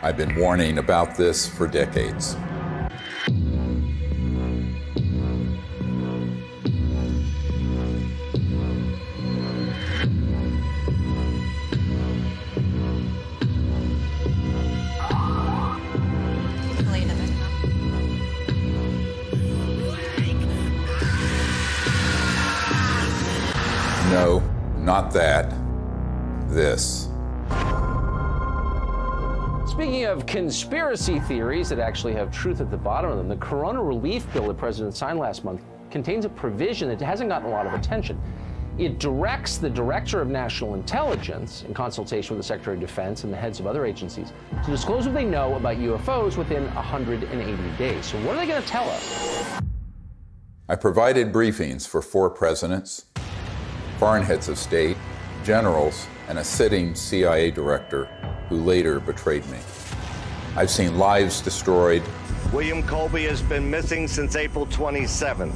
I've been warning about this for decades. No, not that. This. Speaking of conspiracy theories that actually have truth at the bottom of them, the Corona relief bill the president signed last month contains a provision that hasn't gotten a lot of attention. It directs the Director of National Intelligence, in consultation with the Secretary of Defense and the heads of other agencies, to disclose what they know about UFOs within 180 days. So what are they going to tell us? I provided briefings for 4 presidents, foreign heads of state, generals, and a sitting CIA director who later betrayed me. I've seen lives destroyed. William Colby has been missing since April 27th.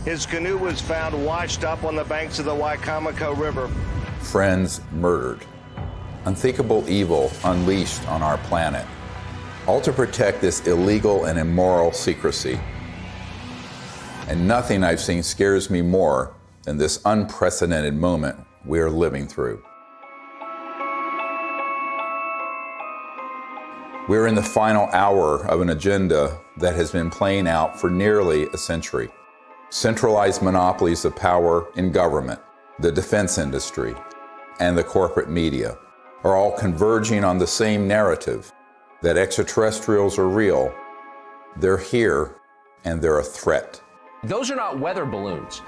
His canoe was found washed up on the banks of the Wicomico River. Friends murdered. Unthinkable evil unleashed on our planet. All to protect this illegal and immoral secrecy. And nothing I've seen scares me more than this unprecedented moment we're living through. We're in the final hour of an agenda that has been playing out for nearly a century. Centralized monopolies of power in government, the defense industry, and the corporate media are all converging on the same narrative that extraterrestrials are real, they're here, and they're a threat. Those are not weather balloons.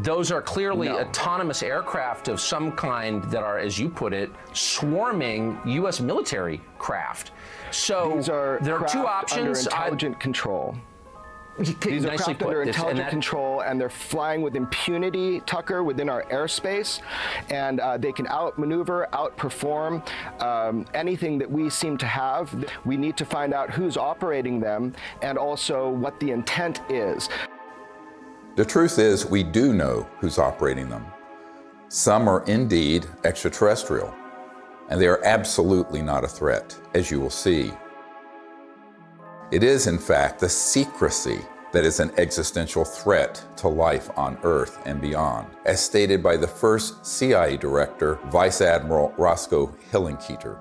Those are clearly autonomous aircraft of some kind that are, as you put it, swarming U.S. military craft. So there are 2 options. Under intelligent control. These are craft under intelligent control, and they're flying with impunity, Tucker, within our airspace, and they can outmaneuver, outperform anything that we seem to have. We need to find out who's operating them and also what the intent is. The truth is, we do know who's operating them. Some are indeed extraterrestrial, and they are absolutely not a threat, as you will see. It is, in fact, the secrecy that is an existential threat to life on Earth and beyond, as stated by the first CIA director, Vice Admiral Roscoe Hillenkoetter.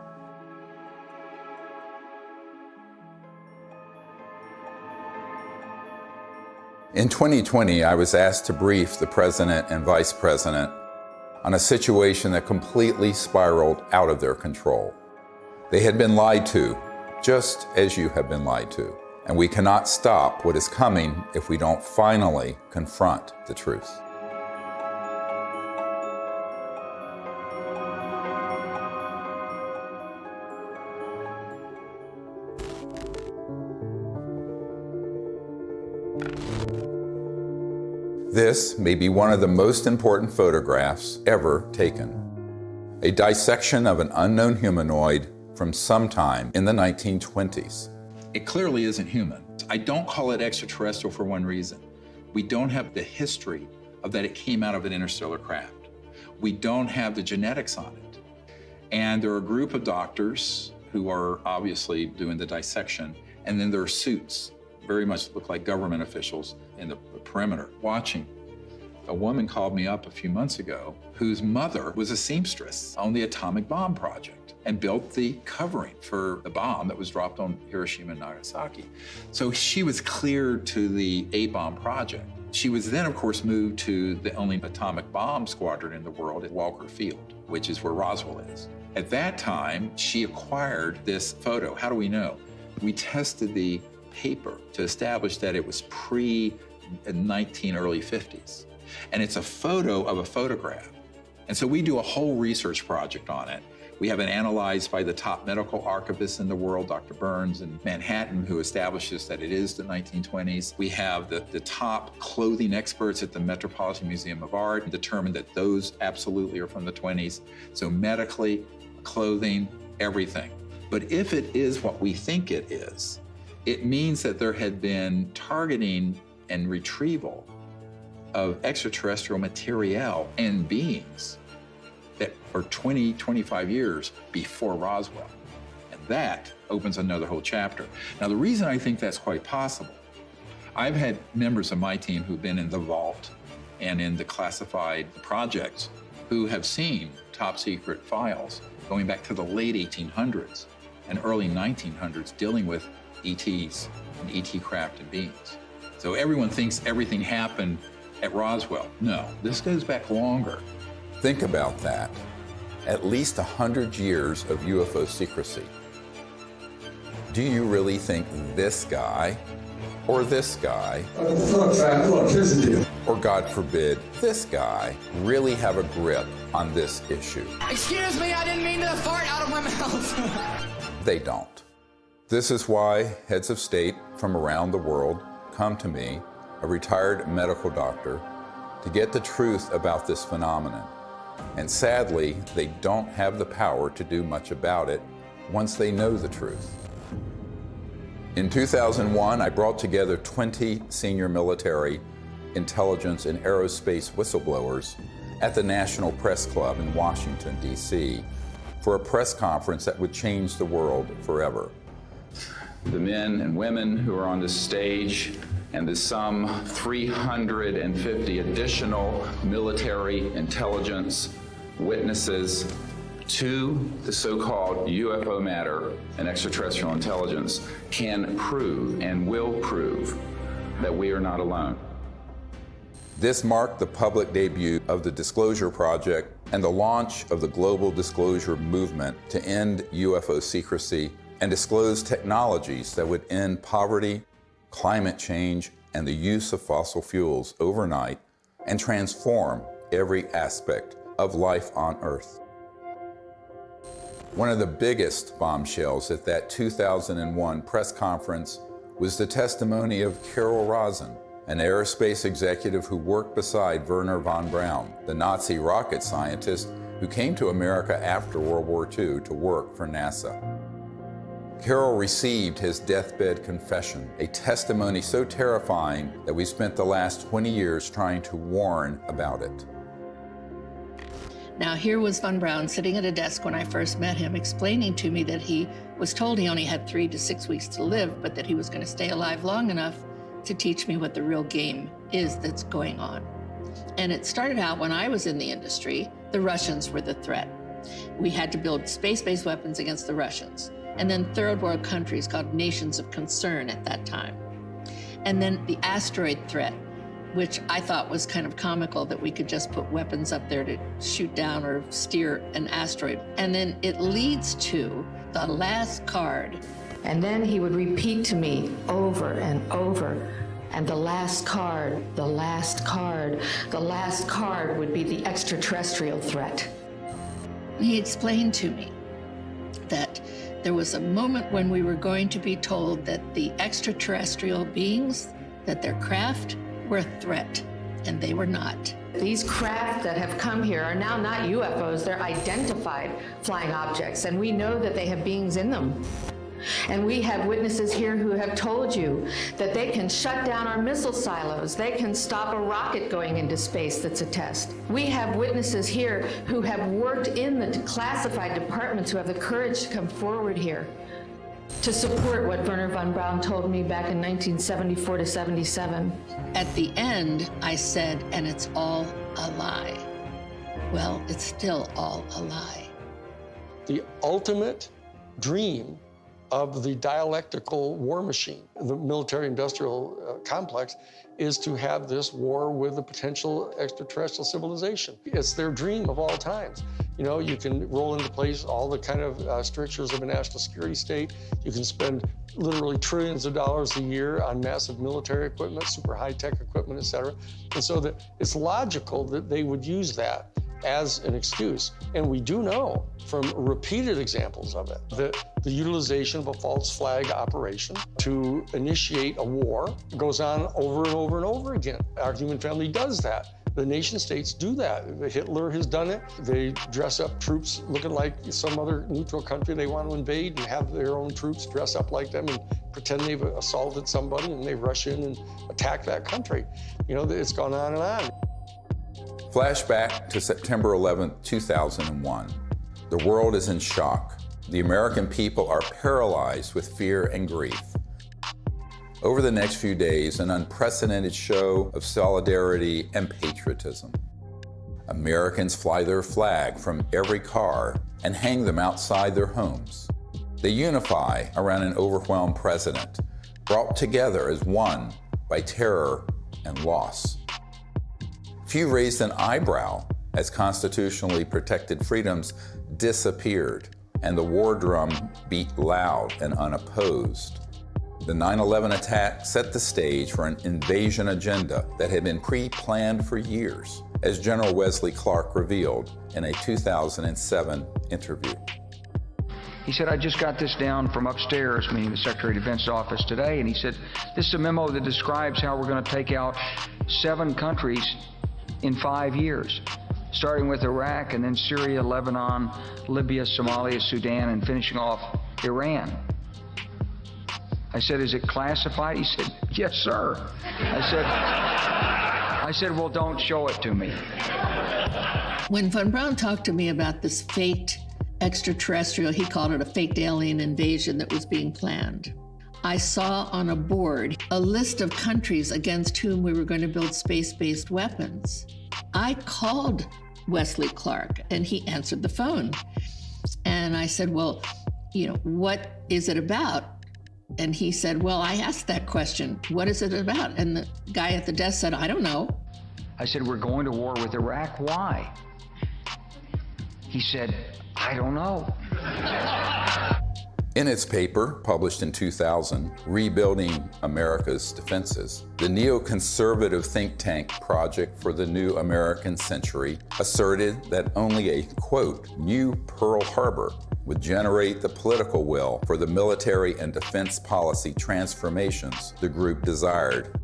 In 2020, I was asked to brief the President and Vice President on a situation that completely spiraled out of their control. They had been lied to, just as you have been lied to, and we cannot stop what is coming if we don't finally confront the truth. This may be one of the most important photographs ever taken. A dissection of an unknown humanoid from sometime in the 1920s. It clearly isn't human. I don't call it extraterrestrial for one reason. We don't have the history of that it came out of an interstellar craft. We don't have the genetics on it. And there are a group of doctors who are obviously doing the dissection, and then there are suits, very much look like government officials in the perimeter watching. A woman called me up a few months ago whose mother was a seamstress on the atomic bomb project and built the covering for the bomb that was dropped on Hiroshima and Nagasaki. So she was cleared to the A-bomb project. She was then, of course, moved to the only atomic bomb squadron in the world at Walker Field, which is where Roswell is. At that time, she acquired this photo. How do we know? We tested the paper to establish that it was early 50s. And it's a photo of a photograph. And so we do a whole research project on it. We have it analyzed by the top medical archivist in the world, Dr. Burns in Manhattan, who establishes that it is the 1920s. We have the top clothing experts at the Metropolitan Museum of Art determined that those absolutely are from the 20s. So medically, clothing, everything. But if it is what we think it is, it means that there had been targeting and retrieval of extraterrestrial material and beings that are 20, 25 years before Roswell. And that opens another whole chapter. Now, the reason I think that's quite possible, I've had members of my team who've been in the vault and in the classified projects who have seen top secret files going back to the late 1800s and early 1900s dealing with ETs and ET craft and beings. So everyone thinks everything happened at Roswell. No, this goes back longer. Think about that. At least 100 years of UFO secrecy. Do you really think this guy or this guy, or God forbid, this guy, really have a grip on this issue? Excuse me, I didn't mean to fart out of my mouth. They don't. This is why heads of state from around the world come to me, a retired medical doctor, to get the truth about this phenomenon. And sadly, they don't have the power to do much about it once they know the truth. In 2001, I brought together 20 senior military, intelligence, and aerospace whistleblowers at the National Press Club in Washington, D.C., for a press conference that would change the world forever. The men and women who are on this stage and the some 350 additional military intelligence witnesses to the so-called UFO matter and extraterrestrial intelligence can prove and will prove that we are not alone. This marked the public debut of the Disclosure Project and the launch of the global disclosure movement to end UFO secrecy and disclose technologies that would end poverty, climate change, and the use of fossil fuels overnight and transform every aspect of life on Earth. One of the biggest bombshells at that 2001 press conference was the testimony of Carol Rosin, an aerospace executive who worked beside Wernher von Braun, the Nazi rocket scientist who came to America after World War II to work for NASA. Carol received his deathbed confession, a testimony so terrifying that we spent the last 20 years trying to warn about it. Now, here was von Braun sitting at a desk when I first met him, explaining to me that he was told he only had 3 to 6 weeks to live, but that he was going to stay alive long enough to teach me what the real game is that's going on. And it started out when I was in the industry, the Russians were the threat. We had to build space-based weapons against the Russians. And then third world countries called nations of concern at that time. And then the asteroid threat, which I thought was kind of comical that we could just put weapons up there to shoot down or steer an asteroid. And then it leads to the last card. And then he would repeat to me over and over, and the last card, the last card, the last card would be the extraterrestrial threat. He explained to me that there was a moment when we were going to be told that the extraterrestrial beings, that their craft were a threat, and they were not. These craft that have come here are now not UFOs, they're identified flying objects, and we know that they have beings in them. And we have witnesses here who have told you that they can shut down our missile silos. They can stop a rocket going into space that's a test. We have witnesses here who have worked in the classified departments who have the courage to come forward here to support what Wernher von Braun told me back in 1974 to 77. At the end, I said, and it's all a lie. Well, it's still all a lie. The ultimate dream of the dialectical war machine, the military-industrial complex, is to have this war with a potential extraterrestrial civilization. It's their dream of all times. You know, you can roll into place all the kind of strictures of a national security state. You can spend literally trillions of dollars a year on massive military equipment, super high-tech equipment, et cetera. And so that it's logical that they would use that as an excuse. And we do know from repeated examples of it that the utilization of a false flag operation to initiate a war goes on over and over and over again. Our human family does that. The nation states do that. Hitler has done it. They dress up troops looking like some other neutral country they want to invade and have their own troops dress up like them and pretend they've assaulted somebody, and they rush in and attack that country. You know, it's gone on and on. Flashback to September 11, 2001. The world is in shock. The American people are paralyzed with fear and grief. Over the next few days, an unprecedented show of solidarity and patriotism. Americans fly their flag from every car and hang them outside their homes. They unify around an overwhelmed president, brought together as one by terror and loss. Few raised an eyebrow as constitutionally protected freedoms disappeared and the war drum beat loud and unopposed. The 9/11 attack set the stage for an invasion agenda that had been pre-planned for years, as General Wesley Clark revealed in a 2007 interview. He said, I just got this down from upstairs, meaning the Secretary of Defense's office today, and he said, this is a memo that describes how we're going to take out 7 countries in 5 years, starting with Iraq and then Syria, Lebanon, Libya, Somalia, Sudan, and finishing off Iran. I said, is it classified? He said, yes, sir. I said, well, don't show it to me. When Von Braun talked to me about this faked extraterrestrial, he called it a faked alien invasion that was being planned, I saw on a board a list of countries against whom we were going to build space-based weapons. I called Wesley Clark and he answered the phone. And I said, well, what is it about? And he said, well, I asked that question. What is it about? And the guy at the desk said, I don't know. I said, we're going to war with Iraq. Why? He said, I don't know. In its paper, published in 2000, Rebuilding America's Defenses, the neoconservative think tank Project for the New American Century asserted that only a, quote, new Pearl Harbor would generate the political will for the military and defense policy transformations the group desired.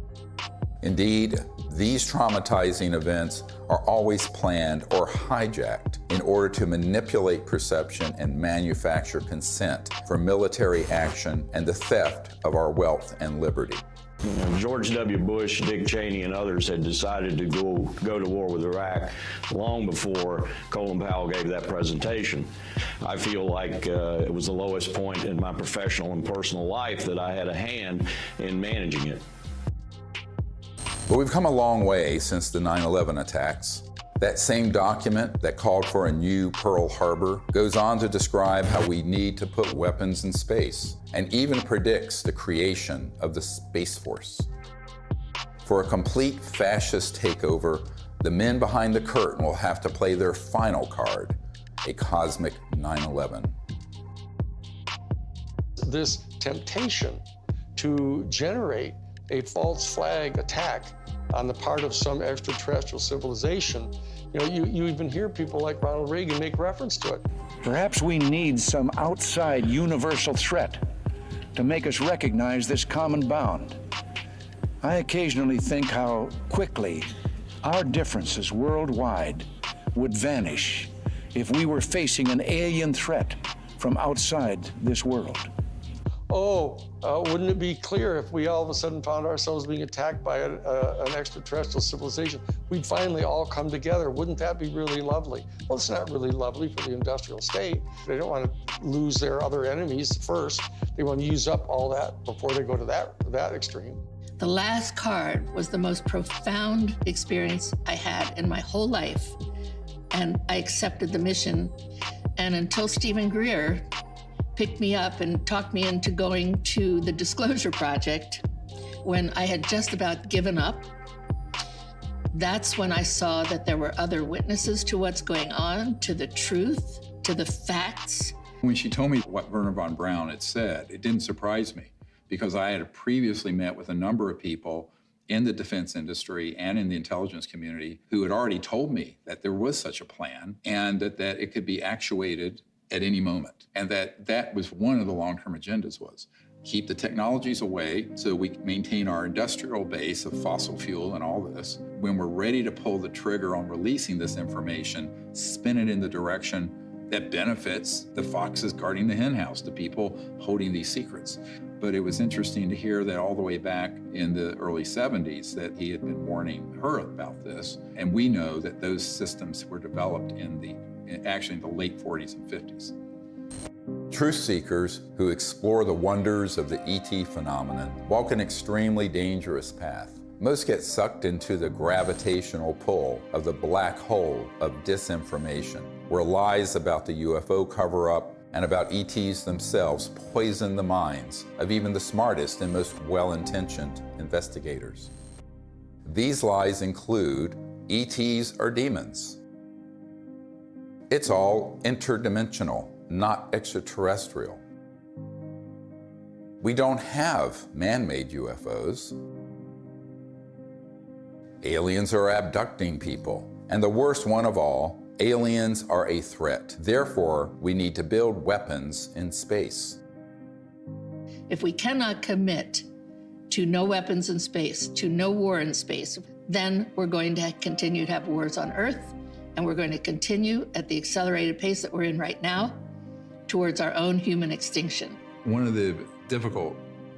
Indeed, these traumatizing events are always planned or hijacked in order to manipulate perception and manufacture consent for military action and the theft of our wealth and liberty. George W. Bush, Dick Cheney, and others had decided to go to war with Iraq long before Colin Powell gave that presentation. I feel like it was the lowest point in my professional and personal life that I had a hand in managing it. But we've come a long way since the 9/11 attacks. That same document that called for a new Pearl Harbor goes on to describe how we need to put weapons in space, and even predicts the creation of the Space Force. For a complete fascist takeover, the men behind the curtain will have to play their final card, a cosmic 9/11. This temptation to generate a false flag attack on the part of some extraterrestrial civilization, you even hear people like Ronald Reagan make reference to it. Perhaps we need some outside universal threat to make us recognize this common bound. I occasionally think how quickly our differences worldwide would vanish if we were facing an alien threat from outside this world. Wouldn't it be clear if we all of a sudden found ourselves being attacked by an extraterrestrial civilization? We'd finally all come together. Wouldn't that be really lovely? Well, it's not really lovely for the industrial state. They don't want to lose their other enemies first. They want to use up all that before they go to that extreme. The last card was the most profound experience I had in my whole life. And I accepted the mission. And until Stephen Greer picked me up and talked me into going to the Disclosure Project, when I had just about given up, that's when I saw that there were other witnesses to what's going on, to the truth, to the facts. When she told me what Wernher von Braun had said, it didn't surprise me, because I had previously met with a number of people in the defense industry and in the intelligence community who had already told me that there was such a plan and that it could be actuated at any moment. And that was one of the long-term agendas, was keep the technologies away so we can maintain our industrial base of fossil fuel and all this. When we're ready to pull the trigger on releasing this information, spin it in the direction that benefits the foxes guarding the hen house, the people holding these secrets. But it was interesting to hear that all the way back in the early 70s that he had been warning her about this. And we know that those systems were developed actually in the late 40s and 50s. Truth seekers who explore the wonders of the ET phenomenon walk an extremely dangerous path. Most get sucked into the gravitational pull of the black hole of disinformation, where lies about the UFO cover-up and about ETs themselves poison the minds of even the smartest and most well-intentioned investigators. These lies include ETs are demons. It's all interdimensional, not extraterrestrial. We don't have man-made UFOs. Aliens are abducting people. And the worst one of all, aliens are a threat. Therefore, we need to build weapons in space. If we cannot commit to no weapons in space, to no war in space, then we're going to continue to have wars on Earth, and we're going to continue at the accelerated pace that we're in right now towards our own human extinction. One of the difficult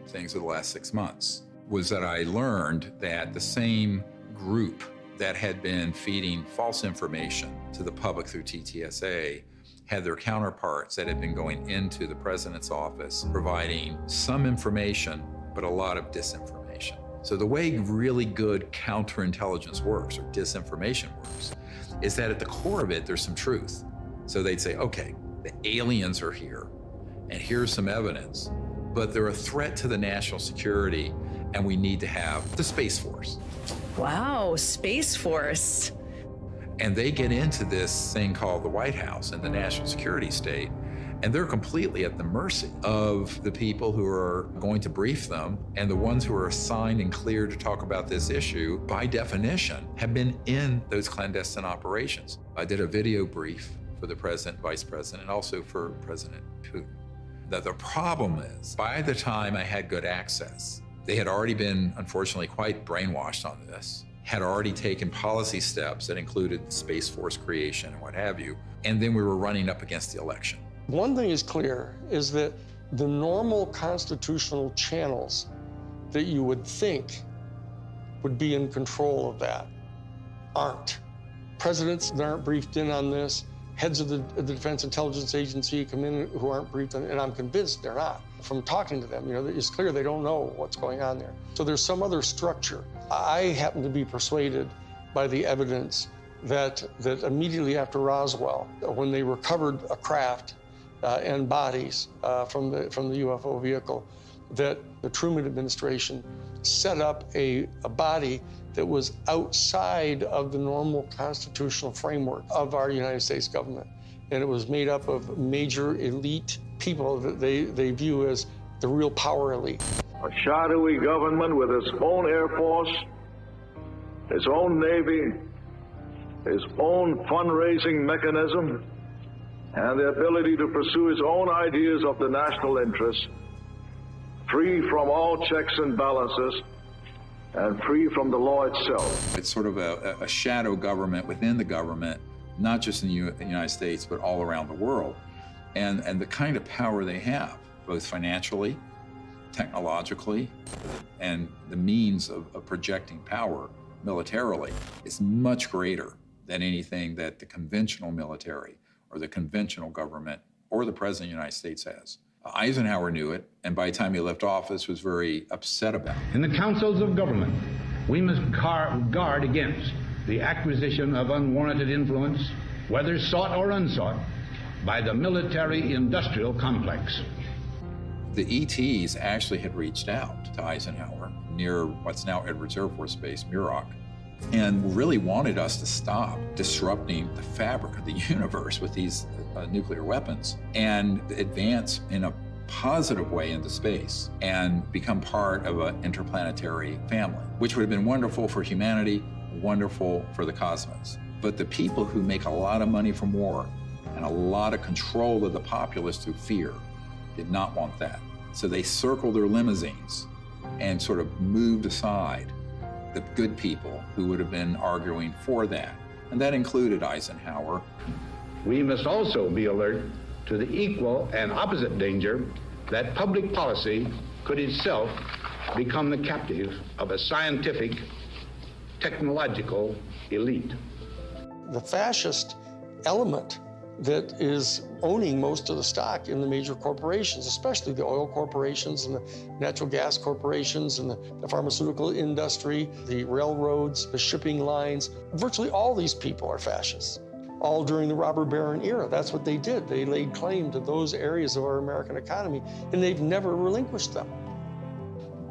things of the last 6 months was that I learned that the same group that had been feeding false information to the public through TTSA had their counterparts that had been going into the president's office providing some information, but a lot of disinformation. So the way really good counterintelligence works, or disinformation works, is that at the core of it, there's some truth. So they'd say, okay, the aliens are here, and here's some evidence, but they're a threat to the national security, and we need to have the Space Force. Wow, Space Force. And they get into this thing called the White House and the national security state, and they're completely at the mercy of the people who are going to brief them, and the ones who are assigned and cleared to talk about this issue, by definition, have been in those clandestine operations. I did a video brief for the president, vice president, and also for President Putin. That the problem is, by the time I had good access, they had already been, unfortunately, quite brainwashed on this, had already taken policy steps that included Space Force creation and what have you, and then we were running up against the election. One thing is clear, is that the normal constitutional channels that you would think would be in control of that aren't. Presidents that aren't briefed in on this, heads of the Defense Intelligence Agency come in who aren't briefed, and I'm convinced they're not. From talking to them, you know, it's clear they don't know what's going on there. So there's some other structure. I happen to be persuaded by the evidence that immediately after Roswell, when they recovered a craft and bodies from the UFO vehicle, that the Truman administration set up a body that was outside of the normal constitutional framework of our United States government. And it was made up of major elite people that they view as the real power elite. A shadowy government with its own Air Force, its own Navy, its own fundraising mechanism, and the ability to pursue its own ideas of the national interest, free from all checks and balances, and free from the law itself. It's sort of a shadow government within the government, not just in the United States, but all around the world. And the kind of power they have, both financially, technologically, and the means of projecting power militarily, is much greater than anything that the conventional military or the conventional government or the President of the United States has. Eisenhower knew it, and by the time he left office was very upset about it. In the councils of government, we must guard against the acquisition of unwarranted influence, whether sought or unsought, by the military-industrial complex. The ETs actually had reached out to Eisenhower near what's now Edwards Air Force Base, Muroc, and really wanted us to stop disrupting the fabric of the universe with these nuclear weapons and advance in a positive way into space and become part of an interplanetary family, which would have been wonderful for humanity, wonderful for the cosmos. But the people who make a lot of money from war and a lot of control of the populace through fear did not want that. So they circled their limousines and sort of moved aside the good people who would have been arguing for that. And that included Eisenhower. We must also be alert to the equal and opposite danger that public policy could itself become the captive of a scientific, technological elite. The fascist element that is owning most of the stock in the major corporations, especially the oil corporations and the natural gas corporations and the pharmaceutical industry, the railroads, the shipping lines. Virtually all these people are fascists, all during the robber baron era. That's what they did. They laid claim to those areas of our American economy, and they've never relinquished them.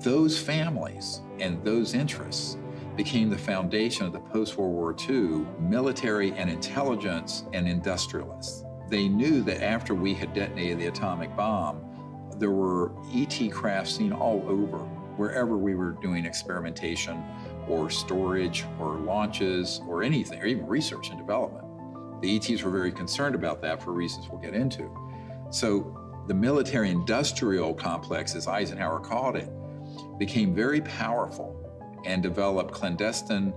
Those families and those interests became the foundation of the post-World War II military and intelligence and industrialists. They knew that after we had detonated the atomic bomb, there were ET craft seen all over, wherever we were doing experimentation or storage or launches or anything, or even research and development. The ETs were very concerned about that for reasons we'll get into. So the military-industrial complex, as Eisenhower called it, became very powerful and developed clandestine,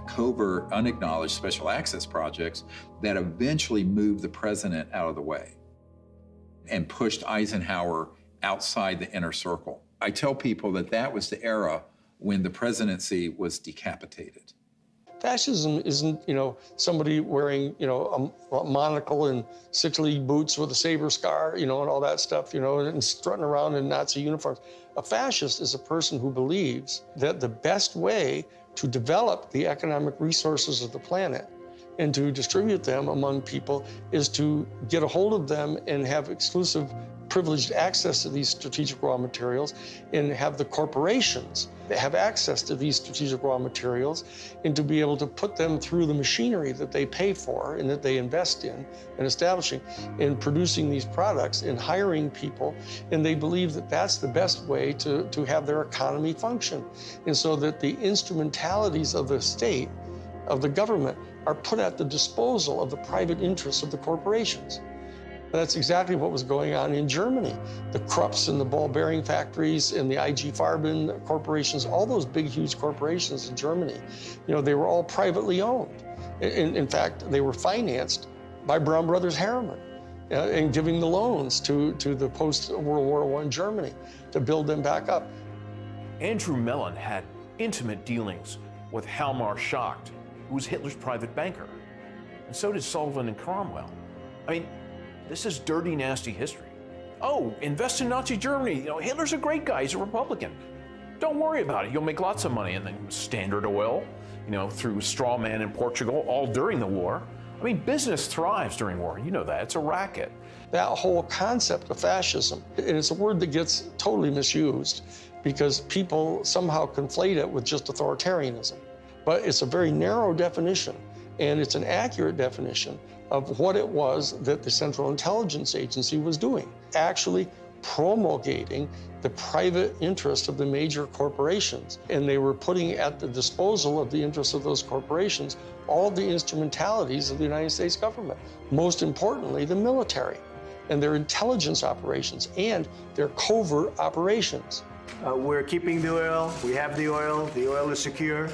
covert, unacknowledged special access projects that eventually moved the president out of the way and pushed Eisenhower outside the inner circle. I tell people that that was the era when the presidency was decapitated. Fascism isn't, somebody wearing, a monocle and 6-league boots with a saber scar, and all that stuff, and strutting around in Nazi uniforms. A fascist is a person who believes that the best way to develop the economic resources of the planet and to distribute them among people is to get a hold of them and have exclusive privileged access to these strategic raw materials and have the corporations that have access to these strategic raw materials and to be able to put them through the machinery that they pay for and that they invest in and establishing and producing these products and hiring people. And they believe that that's the best way to have their economy function. And so that the instrumentalities of the state, of the government, are put at the disposal of the private interests of the corporations. That's exactly what was going on in Germany. The Krupps and the ball bearing factories and the IG Farben corporations, all those big, huge corporations in Germany, they were all privately owned. In fact, they were financed by Brown Brothers Harriman and giving the loans to the post-World War I Germany to build them back up. Andrew Mellon had intimate dealings with Hjalmar Schacht, who was Hitler's private banker. And so did Sullivan and Cromwell. I mean, this is dirty, nasty history. Oh, invest in Nazi Germany. Hitler's a great guy. He's a Republican. Don't worry about it. You'll make lots of money. And then Standard Oil, through straw man in Portugal, all during the war. I mean, business thrives during war. You know that. It's a racket. That whole concept of fascism, and it's a word that gets totally misused because people somehow conflate it with just authoritarianism. But it's a very narrow definition, and it's an accurate definition of what it was that the Central Intelligence Agency was doing, actually promulgating the private interest of the major corporations. And they were putting at the disposal of the interests of those corporations all the instrumentalities of the United States government, most importantly, the military and their intelligence operations and their covert operations. We're keeping the oil. We have the oil. The oil is secure.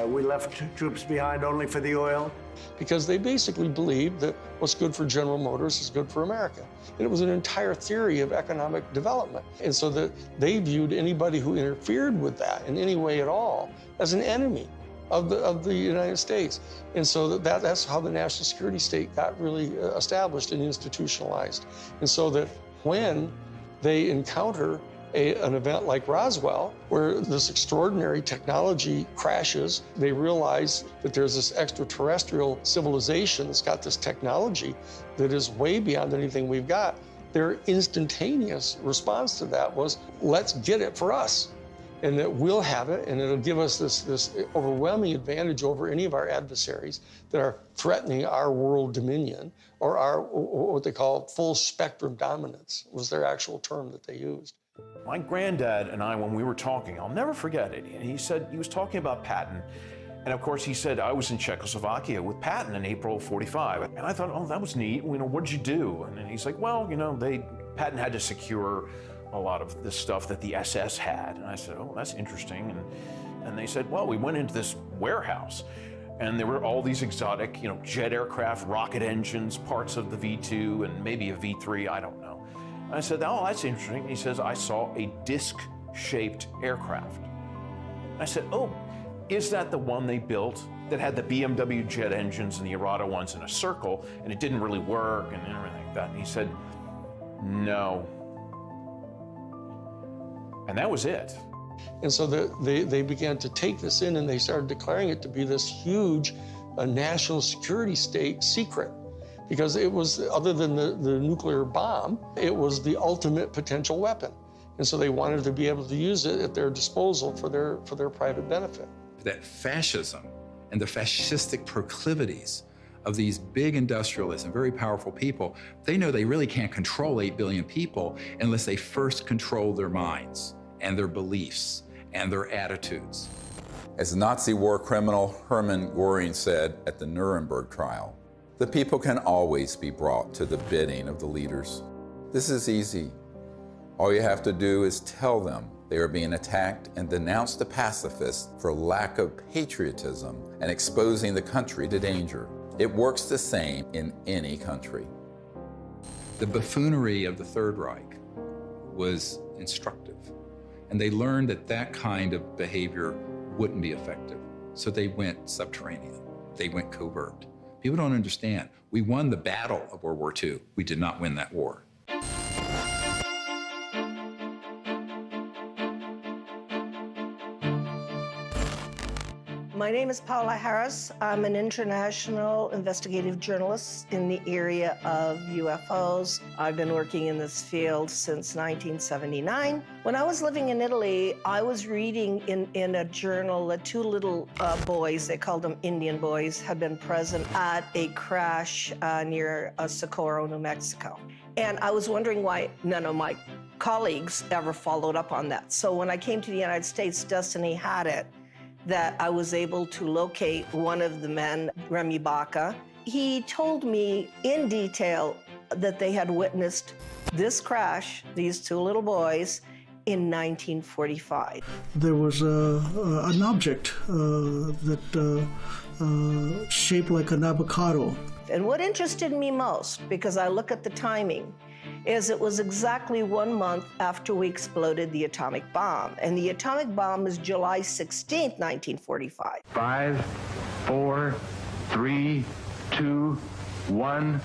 We left troops behind only for the oil. Because they basically believed that what's good for General Motors is good for America. And it was an entire theory of economic development. And so that they viewed anybody who interfered with that in any way at all as an enemy of the United States. And so that's how the national security state got really established and institutionalized. And so that when they encounter an event like Roswell, where this extraordinary technology crashes, they realize that there's this extraterrestrial civilization that's got this technology that is way beyond anything we've got. Their instantaneous response to that was, let's get it for us. And that we'll have it, and it'll give us this overwhelming advantage over any of our adversaries that are threatening our world dominion, or our, what they call full spectrum dominance, was their actual term that they used. My granddad and I, when we were talking, I'll never forget it, and he said, he was talking about Patton, and of course he said, I was in Czechoslovakia with Patton in April of '45, and I thought, oh, that was neat, what did you do? And then he's like, well, Patton had to secure a lot of the stuff that the SS had, and I said, oh, that's interesting, and they said, well, we went into this warehouse, and there were all these exotic, jet aircraft, rocket engines, parts of the V2, and maybe a V3, I don't know. I said, oh, that's interesting. And he says, I saw a disc-shaped aircraft. I said, oh, is that the one they built that had the BMW jet engines and the Arata ones in a circle, and it didn't really work and everything like that. And he said, no. And that was it. And so they began to take this in, and they started declaring it to be this huge national security state secret. Because it was, other than the nuclear bomb, it was the ultimate potential weapon. And so they wanted to be able to use it at their disposal for their private benefit. That fascism and the fascistic proclivities of these big industrialists and very powerful people, they know they really can't control 8 billion people unless they first control their minds and their beliefs and their attitudes. As Nazi war criminal Hermann Göring said at the Nuremberg trial, the people can always be brought to the bidding of the leaders. This is easy. All you have to do is tell them they are being attacked and denounce the pacifists for lack of patriotism and exposing the country to danger. It works the same in any country. The buffoonery of the Third Reich was instructive, and they learned that that kind of behavior wouldn't be effective. So they went subterranean. They went covert. People don't understand. We won the battle of World War II. We did not win that war. My name is Paula Harris. I'm an international investigative journalist in the area of UFOs. I've been working in this field since 1979. When I was living in Italy, I was reading in a journal that two little boys, they called them Indian boys, had been present at a crash near Socorro, New Mexico. And I was wondering why none of my colleagues ever followed up on that. So when I came to the United States, Destiny had it, that I was able to locate one of the men, Remy Baca. He told me in detail that they had witnessed this crash, these two little boys, in 1945. There was an object that shaped like an avocado. And what interested me most, because I look at the timing, is it was exactly 1 month after we exploded the atomic bomb. And the atomic bomb is July 16th, 1945. 5, 4, 3, 2, 1.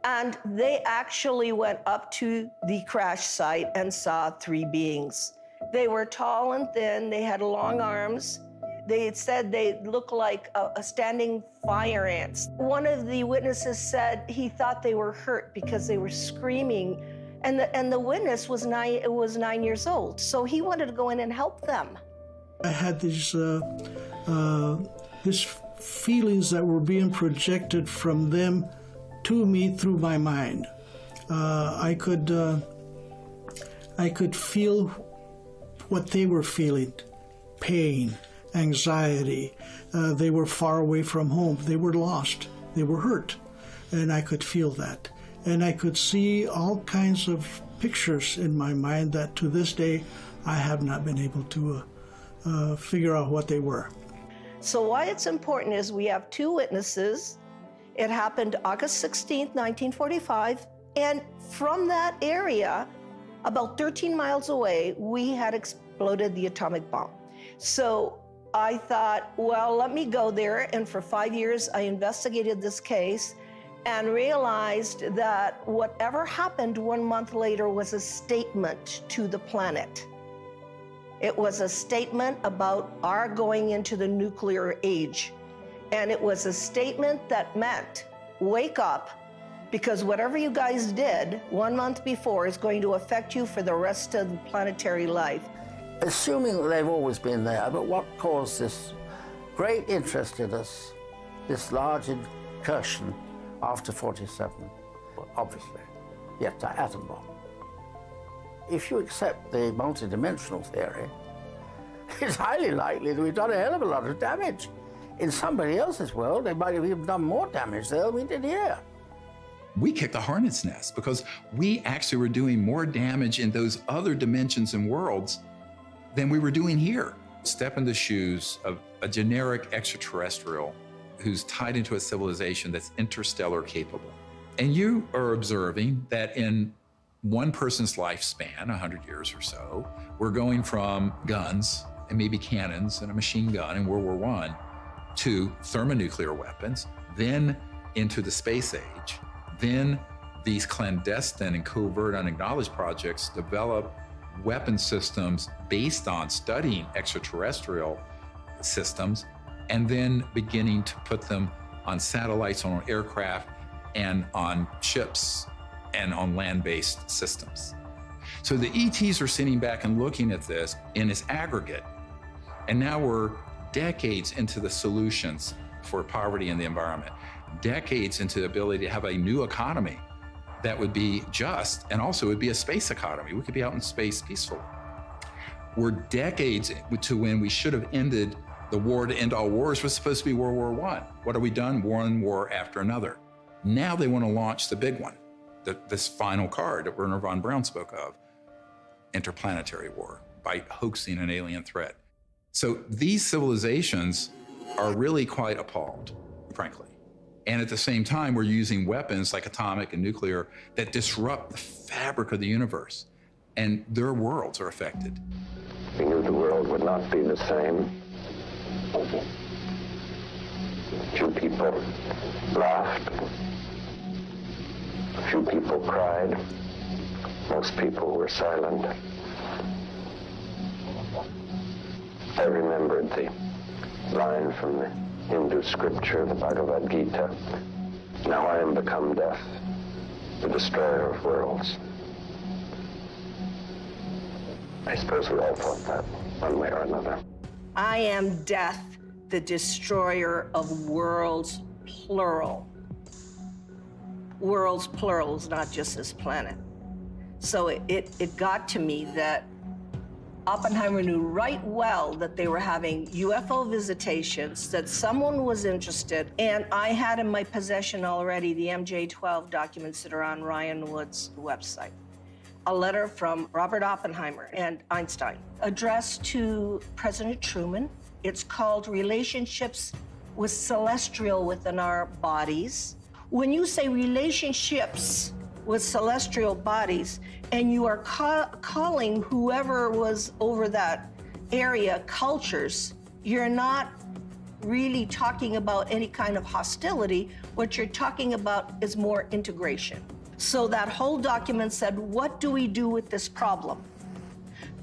And they actually went up to the crash site and saw 3 beings. They were tall and thin, they had long arms. They said they looked like a standing fire ants. One of the witnesses said he thought they were hurt because they were screaming, and the witness was 9 years old, so he wanted to go in and help them. I had these feelings that were being projected from them to me through my mind. I could feel what they were feeling, pain, anxiety. They were far away from home. They were lost. They were hurt. And I could feel that. And I could see all kinds of pictures in my mind that to this day I have not been able to figure out what they were. So why it's important is we have 2 witnesses. It happened August 16th, 1945. And from that area, about 13 miles away, we had exploded the atomic bomb. So I thought, well, let me go there. And for 5 years, I investigated this case and realized that whatever happened 1 month later was a statement to the planet. It was a statement about our going into the nuclear age. And it was a statement that meant, wake up, because whatever you guys did 1 month before is going to affect you for the rest of the planetary life. Assuming that they've always been there, but what caused this great interest in us, this large incursion after 47, obviously, yet the atom bomb. If you accept the multidimensional theory, it's highly likely that we've done a hell of a lot of damage. In somebody else's world, they might have even done more damage there than we did here. We kicked the hornet's nest because we actually were doing more damage in those other dimensions and worlds than we were doing here. Step in the shoes of a generic extraterrestrial who's tied into a civilization that's interstellar capable. And you are observing that in one person's lifespan, 100 years or so, we're going from guns and maybe cannons and a machine gun in World War I to thermonuclear weapons, then into the space age, then these clandestine and covert unacknowledged projects develop weapon systems based on studying extraterrestrial systems, and then beginning to put them on satellites, on aircraft, and on ships, and on land-based systems. So the ETs are sitting back and looking at this in its aggregate, and now we're decades into the solutions for poverty in the environment, decades into the ability to have a new economy that would be just, and also would be a space economy. We could be out in space peacefully. We're decades to when we should have ended the war to end all wars was supposed to be World War I. What have we done? One war after another. Now they want to launch the big one, this final card that Wernher von Braun spoke of, interplanetary war, by hoaxing an alien threat. So these civilizations are really quite appalled, frankly. And at the same time, we're using weapons like atomic and nuclear that disrupt the fabric of the universe, and their worlds are affected. We knew the world would not be the same. Few people laughed. Few people cried. Most people were silent. I remembered the line from the Hindu scripture, the Bhagavad Gita. Now I am become death, the destroyer of worlds. I suppose we all thought that, one way or another. I am death, the destroyer of worlds, plural. Worlds, plural, is not just this planet. So it got to me that Oppenheimer knew right well that they were having UFO visitations, that someone was interested, and I had in my possession already the MJ-12 documents that are on Ryan Wood's website. A letter from Robert Oppenheimer and Einstein addressed to President Truman. It's called Relationships with Celestial Within Our Bodies. When you say relationships with celestial bodies, and you are calling whoever was over that area cultures, you're not really talking about any kind of hostility. What you're talking about is more integration. So that whole document said, what do we do with this problem?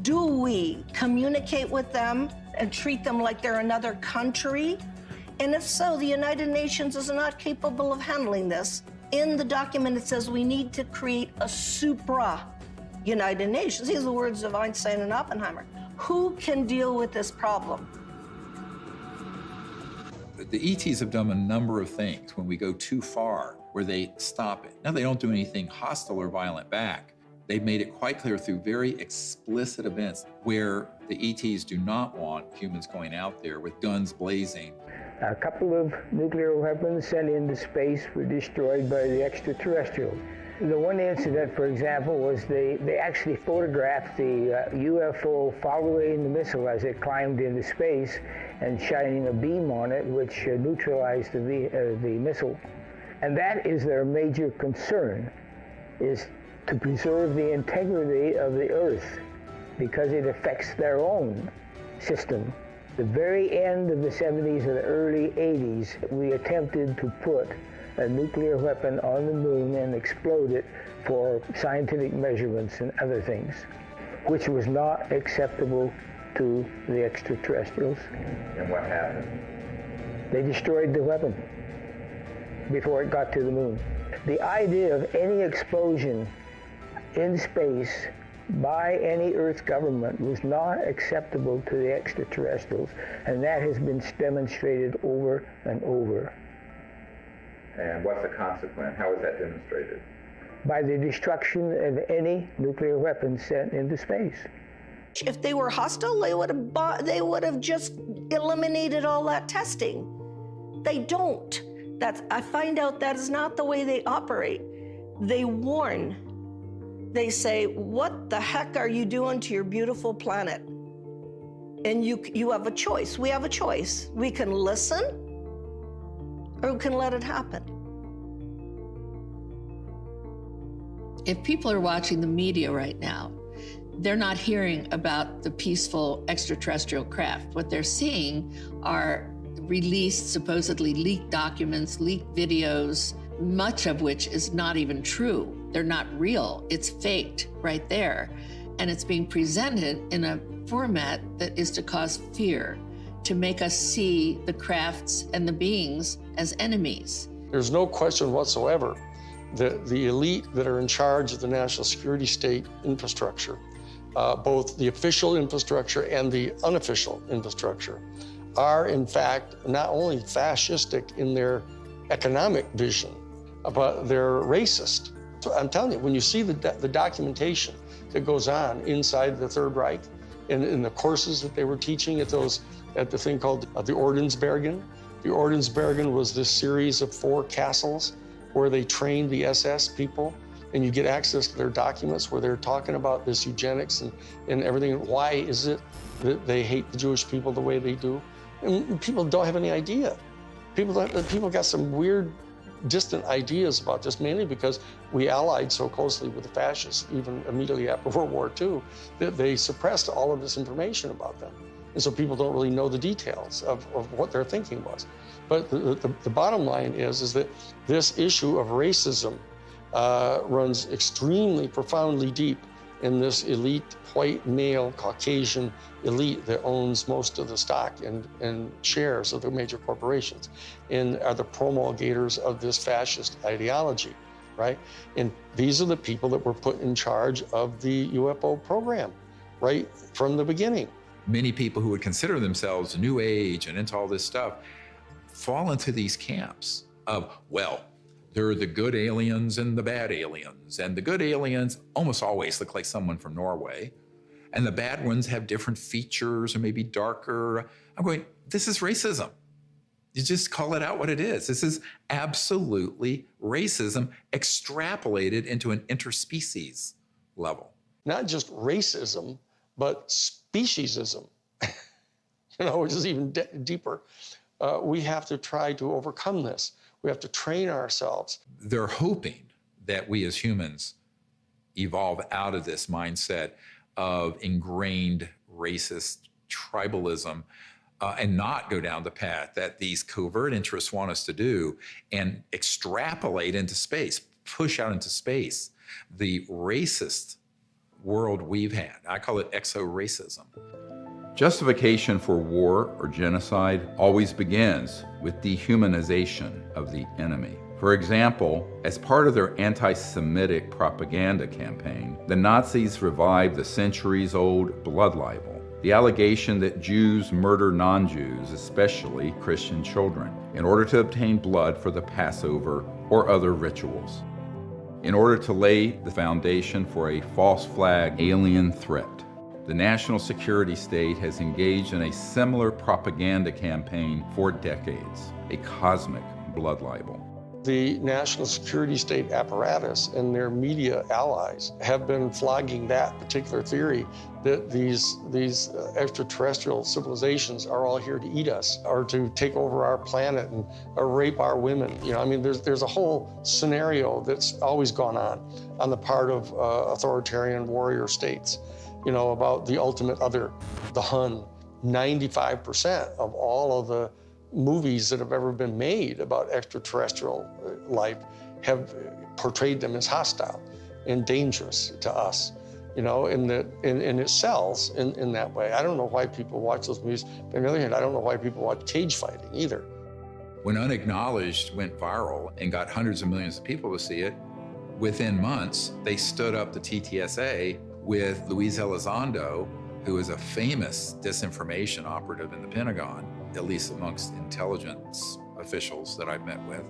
Do we communicate with them and treat them like they're another country? And if so, the United Nations is not capable of handling this. In the document, it says we need to create a supra-United Nations. These are the words of Einstein and Oppenheimer. Who can deal with this problem? The ETs have done a number of things when we go too far, where they stop it. Now, they don't do anything hostile or violent back. They've made it quite clear through very explicit events where the ETs do not want humans going out there with guns blazing. A couple of nuclear weapons sent into space were destroyed by the extraterrestrials. The one incident, for example, was they actually photographed the UFO following the missile as it climbed into space and shining a beam on it, which neutralized the missile. And that is their major concern, is to preserve the integrity of the Earth, because it affects their own system. The very end of the 70s and the early 80s, we attempted to put a nuclear weapon on the moon and explode it for scientific measurements and other things, which was not acceptable to the extraterrestrials. And what happened? They destroyed the weapon before it got to the moon. The idea of any explosion in space by any Earth government was not acceptable to the extraterrestrials, and that has been demonstrated over and over. And what's the consequence? How is that demonstrated? By the destruction of any nuclear weapon sent into space. If they were hostile, they would have just eliminated all that testing. They don't. I find out that is not the way they operate. They warn. They say, what the heck are you doing to your beautiful planet? And you have a choice. We have a choice. We can listen, or we can let it happen. If people are watching the media right now, they're not hearing about the peaceful extraterrestrial craft. What they're seeing are released, supposedly leaked documents, leaked videos, much of which is not even true. They're not real. It's faked right there. And it's being presented in a format that is to cause fear, to make us see the crafts and the beings as enemies. There's no question whatsoever that the elite that are in charge of the national security state infrastructure, both the official infrastructure and the unofficial infrastructure, are in fact not only fascistic in their economic vision, but they're racist. So I'm telling you, when you see the documentation that goes on inside the Third Reich, in the courses that they were teaching at the thing called the Ordensbergen. The Ordensbergen was this series of 4 castles where they trained the SS people, and you get access to their documents where they're talking about this eugenics and everything. Why is it that they hate the Jewish people the way they do? And people don't have any idea. People got some weird, distant ideas about this, mainly because we allied so closely with the fascists, even immediately after World War II, that they suppressed all of this information about them. And so people don't really know the details of what their thinking was. But the bottom line is that this issue of racism runs extremely profoundly deep in this elite, white, male, Caucasian elite that owns most of the stock and shares of the major corporations and are the promulgators of this fascist ideology, right? And these are the people that were put in charge of the UFO program, right from the beginning. Many people who would consider themselves New Age and into all this stuff fall into these camps of, well, there are the good aliens and the bad aliens. And the good aliens almost always look like someone from Norway. And the bad ones have different features or maybe darker. I'm going, this is racism. You just call it out what it is. This is absolutely racism extrapolated into an interspecies level. Not just racism, but speciesism, which is even deeper. We have to try to overcome this. We have to train ourselves. They're hoping that we as humans evolve out of this mindset of ingrained racist tribalism and not go down the path that these covert interests want us to do and extrapolate into space, push out into space the racist world we've had. I call it exo-racism. Justification for war or genocide always begins with dehumanization of the enemy. For example, as part of their anti-Semitic propaganda campaign, the Nazis revived the centuries-old blood libel, the allegation that Jews murder non-Jews, especially Christian children, in order to obtain blood for the Passover or other rituals, in order to lay the foundation for a false flag alien threat. The national security state has engaged in a similar propaganda campaign for decades, a cosmic blood libel. The national security state apparatus and their media allies have been flogging that particular theory that these extraterrestrial civilizations are all here to eat us or to take over our planet and rape our women. There's a whole scenario that's always gone on the part of authoritarian warrior states. About the ultimate other, the Hun. 95% of all of the movies that have ever been made about extraterrestrial life have portrayed them as hostile and dangerous to us, and it sells in that way. I don't know why people watch those movies. But on the other hand, I don't know why people watch cage fighting either. When Unacknowledged went viral and got hundreds of millions of people to see it, within months, they stood up the TTSA with Luis Elizondo, who is a famous disinformation operative in the Pentagon, at least amongst intelligence officials that I've met with,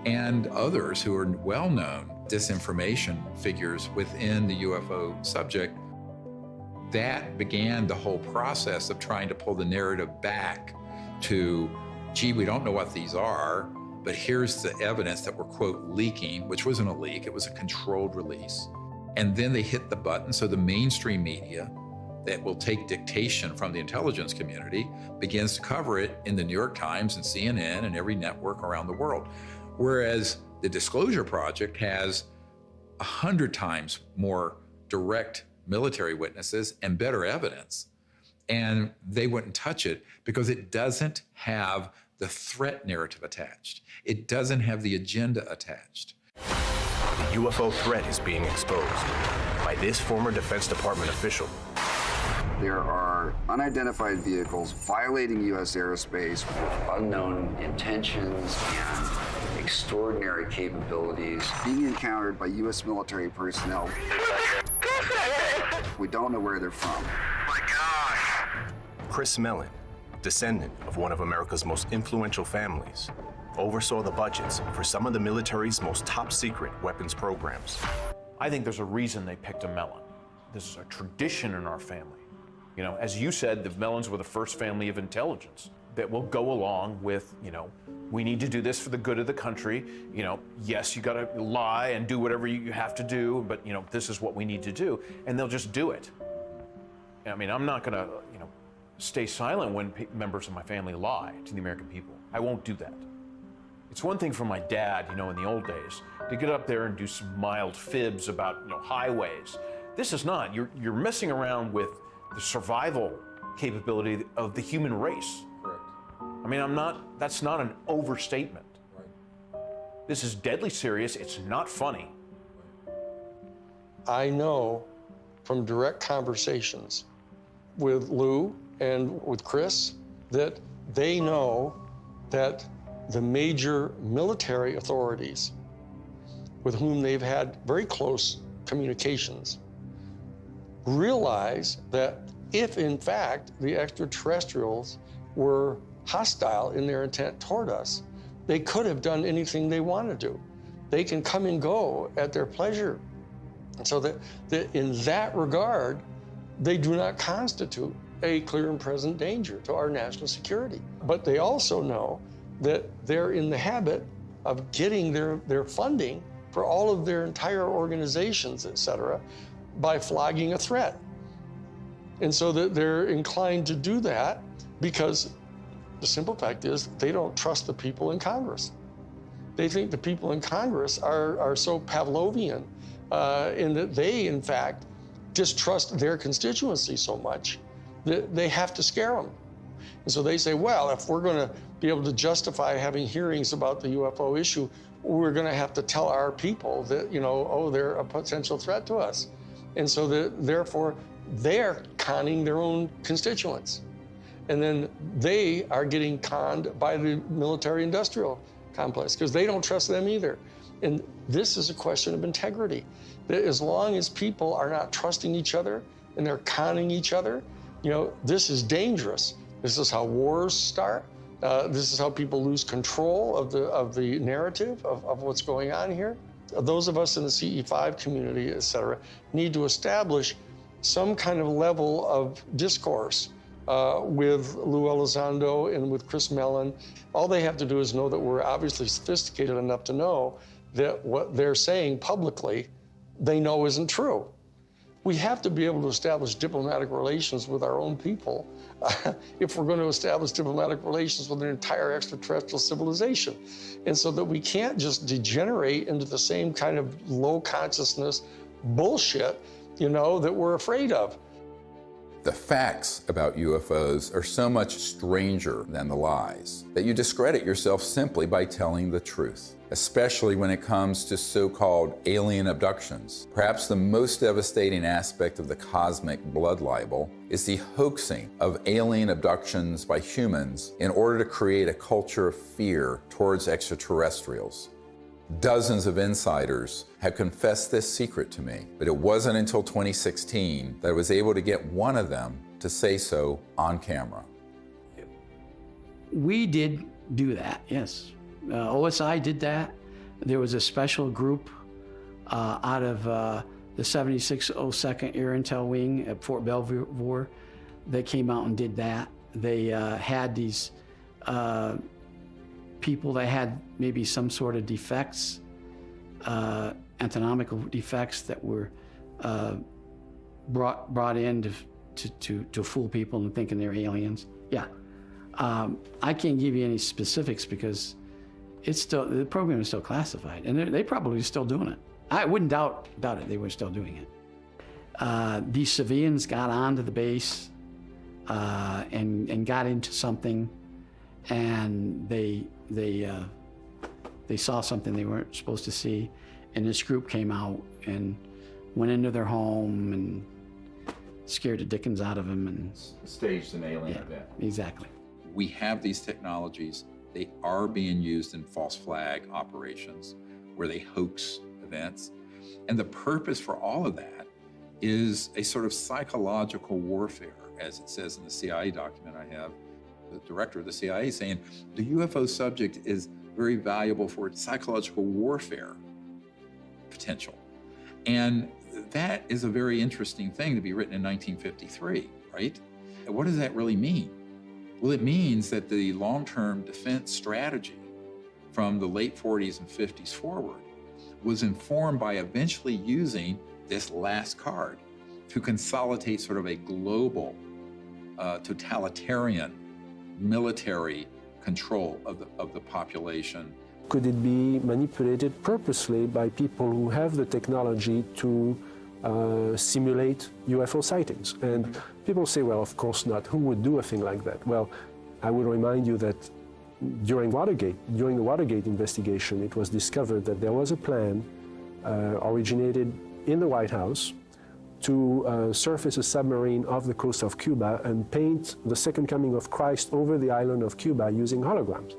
and others who are well-known disinformation figures within the UFO subject. That began the whole process of trying to pull the narrative back to, gee, we don't know what these are, but here's the evidence that we're, quote, leaking, which wasn't a leak, it was a controlled release. And then they hit the button, so the mainstream media that will take dictation from the intelligence community begins to cover it in the New York Times and CNN and every network around the world. Whereas the Disclosure Project has 100 times more direct military witnesses and better evidence. And they wouldn't touch it because it doesn't have the threat narrative attached. It doesn't have the agenda attached. The UFO threat is being exposed by this former Defense Department official. There are unidentified vehicles violating U.S. airspace with unknown intentions and extraordinary capabilities being encountered by U.S. military personnel. We don't know where they're from. Chris Mellon, descendant of one of America's most influential families, oversaw the budgets for some of the military's most top-secret weapons programs. I think there's a reason they picked a Mellon. This is a tradition in our family. You know, as you said, the Mellons were the first family of intelligence that will go along with, you know, we need to do this for the good of the country. You know, yes, you gotta lie and do whatever you have to do, but, you know, this is what we need to do. And they'll just do it. I mean, I'm not gonna, you know, stay silent when members of my family lie to the American people. I won't do that. It's one thing for my dad, you know, in the old days, to get up there and do some mild fibs about, you know, highways. This is not. You're messing around with the survival capability of the human race. Correct. I mean, that's not an overstatement. Right. This is deadly serious. It's not funny. I know from direct conversations with Lou and with Chris that they know that the major military authorities with whom they've had very close communications realize that if in fact the extraterrestrials were hostile in their intent toward us, they could have done anything they want to do. They can come and go at their pleasure. And so that in that regard, they do not constitute a clear and present danger to our national security. But they also know that they're in the habit of getting their funding for all of their entire organizations, et cetera, by flogging a threat. And so that they're inclined to do that because the simple fact is they don't trust the people in Congress. They think the people in Congress are so Pavlovian in that they, in fact, distrust their constituency so much that they have to scare them. And so they say, well, if we're going to be able to justify having hearings about the UFO issue, we're going to have to tell our people that, you know, oh, they're a potential threat to us. And so therefore, they're conning their own constituents. And then they are getting conned by the military-industrial complex because they don't trust them either. And this is a question of integrity. That as long as people are not trusting each other and they're conning each other, you know, this is dangerous. This is how wars start. This is how people lose control of the narrative of what's going on here. Those of us in the CE5 community, et cetera, need to establish some kind of level of discourse with Lou Elizondo and with Chris Mellon. All they have to do is know that we're obviously sophisticated enough to know that what they're saying publicly, they know isn't true. We have to be able to establish diplomatic relations with our own people if we're going to establish diplomatic relations with an entire extraterrestrial civilization. And so that we can't just degenerate into the same kind of low consciousness bullshit, you know, that we're afraid of. The facts about UFOs are so much stranger than the lies that you discredit yourself simply by telling the truth, especially when it comes to so-called alien abductions. Perhaps the most devastating aspect of the cosmic blood libel is the hoaxing of alien abductions by humans in order to create a culture of fear towards extraterrestrials. Dozens of insiders have confessed this secret to me, but it wasn't until 2016 that I was able to get one of them to say so on camera. We did do that, yes. OSI did that. There was a special group out of the 7602nd Air Intel Wing at Fort Belvoir that came out and did that. They had these people that had maybe some sort of defects, anatomical defects that were brought in to fool people into thinking they're aliens. Yeah, I can't give you any specifics because it's still, the program is still classified, and they probably still doing it. I wouldn't doubt it. They were still doing it. These civilians got onto the base and got into something, and they saw something they weren't supposed to see, and this group came out and went into their home and scared the dickens out of them and staged an alien event. Exactly. We have these technologies. They are being used in false flag operations where they hoax events. And the purpose for all of that is a sort of psychological warfare, as it says in the CIA document I have, the director of the CIA saying the UFO subject is very valuable for its psychological warfare potential. And that is a very interesting thing to be written in 1953, right? And what does that really mean? Well, it means that the long-term defense strategy from the late 40s and 50s forward was informed by eventually using this last card to consolidate sort of a global, totalitarian military control of the population. Could it be manipulated purposely by people who have the technology to simulate UFO sightings? And people say, well, of course not. Who would do a thing like that? Well, I would remind you that during the Watergate investigation, it was discovered that there was a plan originated in the White House to surface a submarine off the coast of Cuba and paint the second coming of Christ over the island of Cuba using holograms.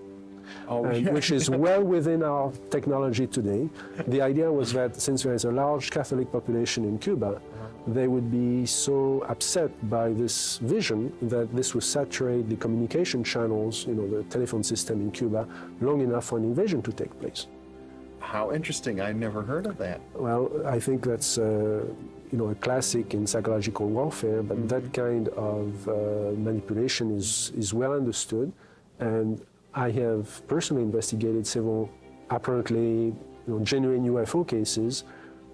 Which is well within our technology today. The idea was that since there is a large Catholic population in Cuba, they would be so upset by this vision that this would saturate the communication channels, the telephone system in Cuba, long enough for an invasion to take place. How interesting. I never heard of that. Well, I think that's a classic in psychological warfare, but that kind of manipulation is well understood. And I have personally investigated several apparently genuine UFO cases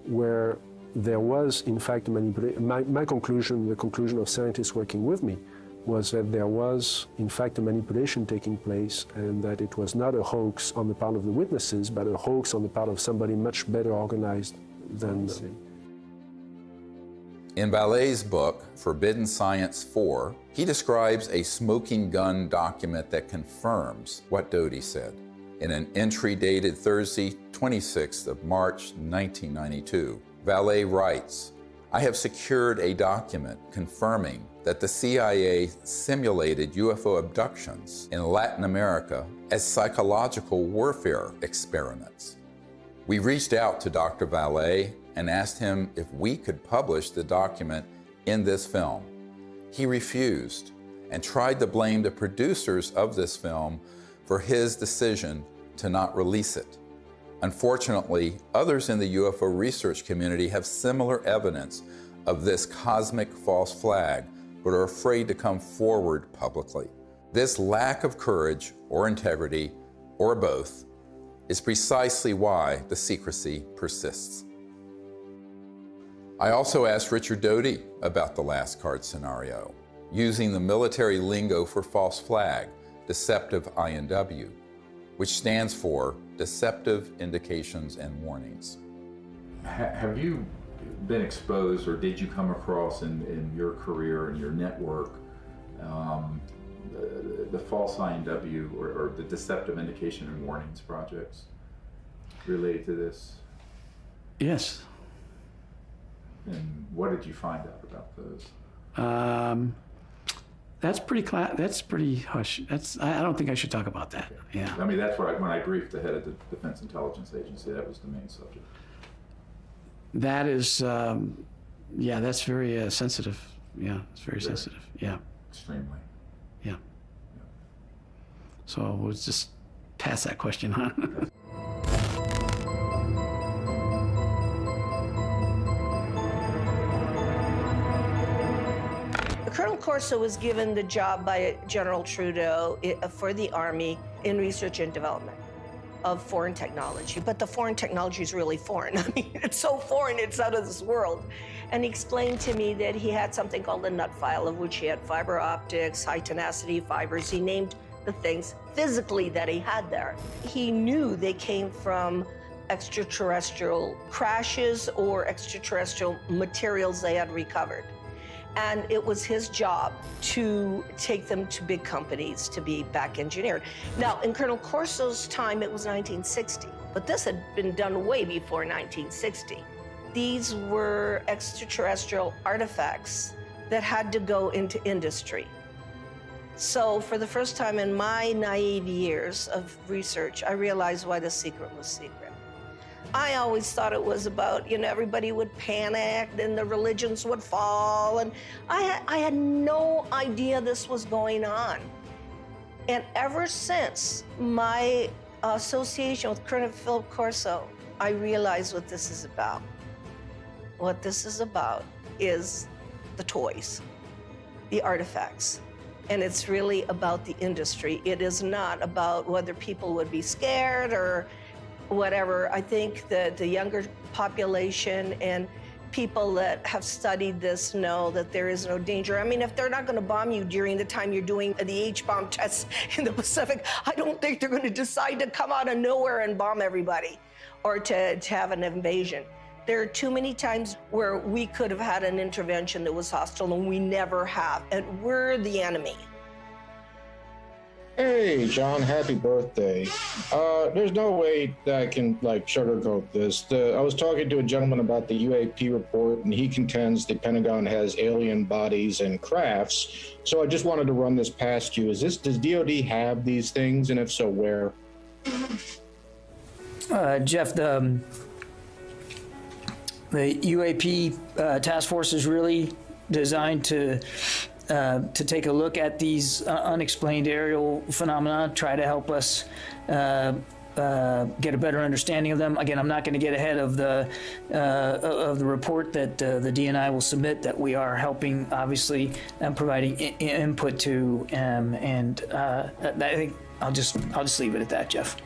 where there was in fact a manipulation. My conclusion, the conclusion of scientists working with me, was that there was in fact a manipulation taking place and that it was not a hoax on the part of the witnesses, but a hoax on the part of somebody much better organized than them. In Vallee's book, Forbidden Science 4, he describes a smoking gun document that confirms what Doty said. In an entry dated Thursday, 26th of March, 1992, Vallee writes, "I have secured a document confirming that the CIA simulated UFO abductions in Latin America as psychological warfare experiments. We reached out to Dr. Vallee and asked him if we could publish the document in this film. He refused and tried to blame the producers of this film for his decision to not release it. Unfortunately, others in the UFO research community have similar evidence of this cosmic false flag, but are afraid to come forward publicly. This lack of courage or integrity, or both, is precisely why the secrecy persists." I also asked Richard Doty about the last card scenario, using the military lingo for false flag, deceptive INW, which stands for Deceptive Indications and Warnings. Have you been exposed, or did you come across in your career and your network the false INW or the Deceptive Indication and Warnings projects related to this? Yes. And what did you find out about those? That's pretty hush. I don't think I should talk about that. Yeah. I mean, that's where when I briefed the head of the Defense Intelligence Agency, that was the main subject. That is, that's very sensitive. Yeah, it's very sensitive. Yeah. Extremely. Yeah. So we'll just pass that question on. Colonel Corso was given the job by General Trudeau for the Army in research and development of foreign technology. But the foreign technology is really foreign. I mean, it's so foreign, it's out of this world. And he explained to me that he had something called a nut file, of which he had fiber optics, high tenacity fibers. He named the things physically that he had there. He knew they came from extraterrestrial crashes or extraterrestrial materials they had recovered. And it was his job to take them to big companies to be back engineered. Now, in Colonel Corso's time, it was 1960, but this had been done way before 1960. These were extraterrestrial artifacts that had to go into industry. So for the first time in my naive years of research, I realized why the secret was secret. I always thought it was about, everybody would panic, then the religions would fall, and I had no idea this was going on. And ever since my association with Colonel Philip Corso, I realized what this is about. What this is about is the toys, the artifacts. And it's really about the industry. It is not about whether people would be scared or whatever. I think that the younger population and people that have studied this know that there is no danger. I mean, if they're not going to bomb you during the time you're doing the H-bomb tests in the Pacific, I don't think they're going to decide to come out of nowhere and bomb everybody or to have an invasion. There are too many times where we could have had an intervention that was hostile, and we never have, and we're the enemy. Hey, John, happy birthday. There's no way that I can, sugarcoat this. I was talking to a gentleman about the UAP report, and he contends the Pentagon has alien bodies and crafts. So I just wanted to run this past you. Does DOD have these things, and if so, where? Jeff, the UAP task force is really designed to take a look at these unexplained aerial phenomena, try to help us get a better understanding of them. Again, I'm not going to get ahead of the report that the DNI will submit, that we are helping, obviously, and providing input to, and I think I'll just leave it at that, Jeff.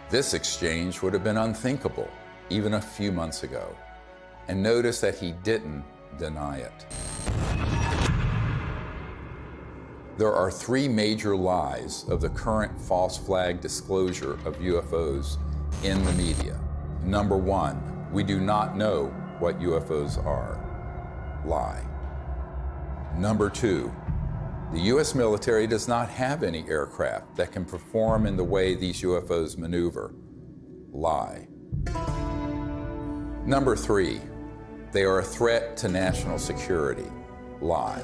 This exchange would have been unthinkable even a few months ago. And notice that he didn't deny it. There are three major lies of the current false flag disclosure of UFOs in the media. Number one, we do not know what UFOs are. Lie. Number two, the U.S. military does not have any aircraft that can perform in the way these UFOs maneuver. Lie. Number three, they are a threat to national security. Lie.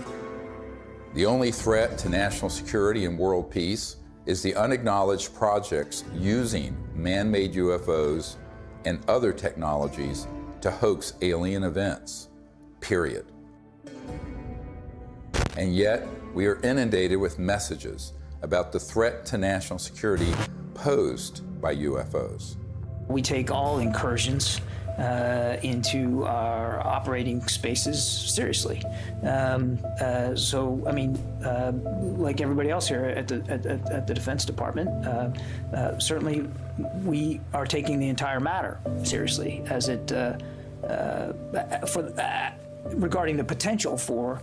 The only threat to national security and world peace is the unacknowledged projects using man-made UFOs and other technologies to hoax alien events, period. And yet, we are inundated with messages about the threat to national security posed by UFOs. We take all incursions into our operating spaces seriously. So, I mean, like everybody else here at the Defense Department, certainly we are taking the entire matter seriously as it regarding the potential for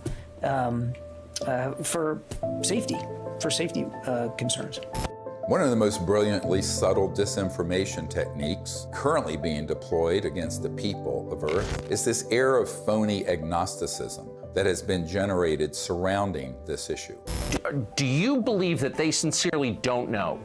safety concerns. One of the most brilliantly subtle disinformation techniques currently being deployed against the people of Earth is this air of phony agnosticism that has been generated surrounding this issue. Do you believe that they sincerely don't know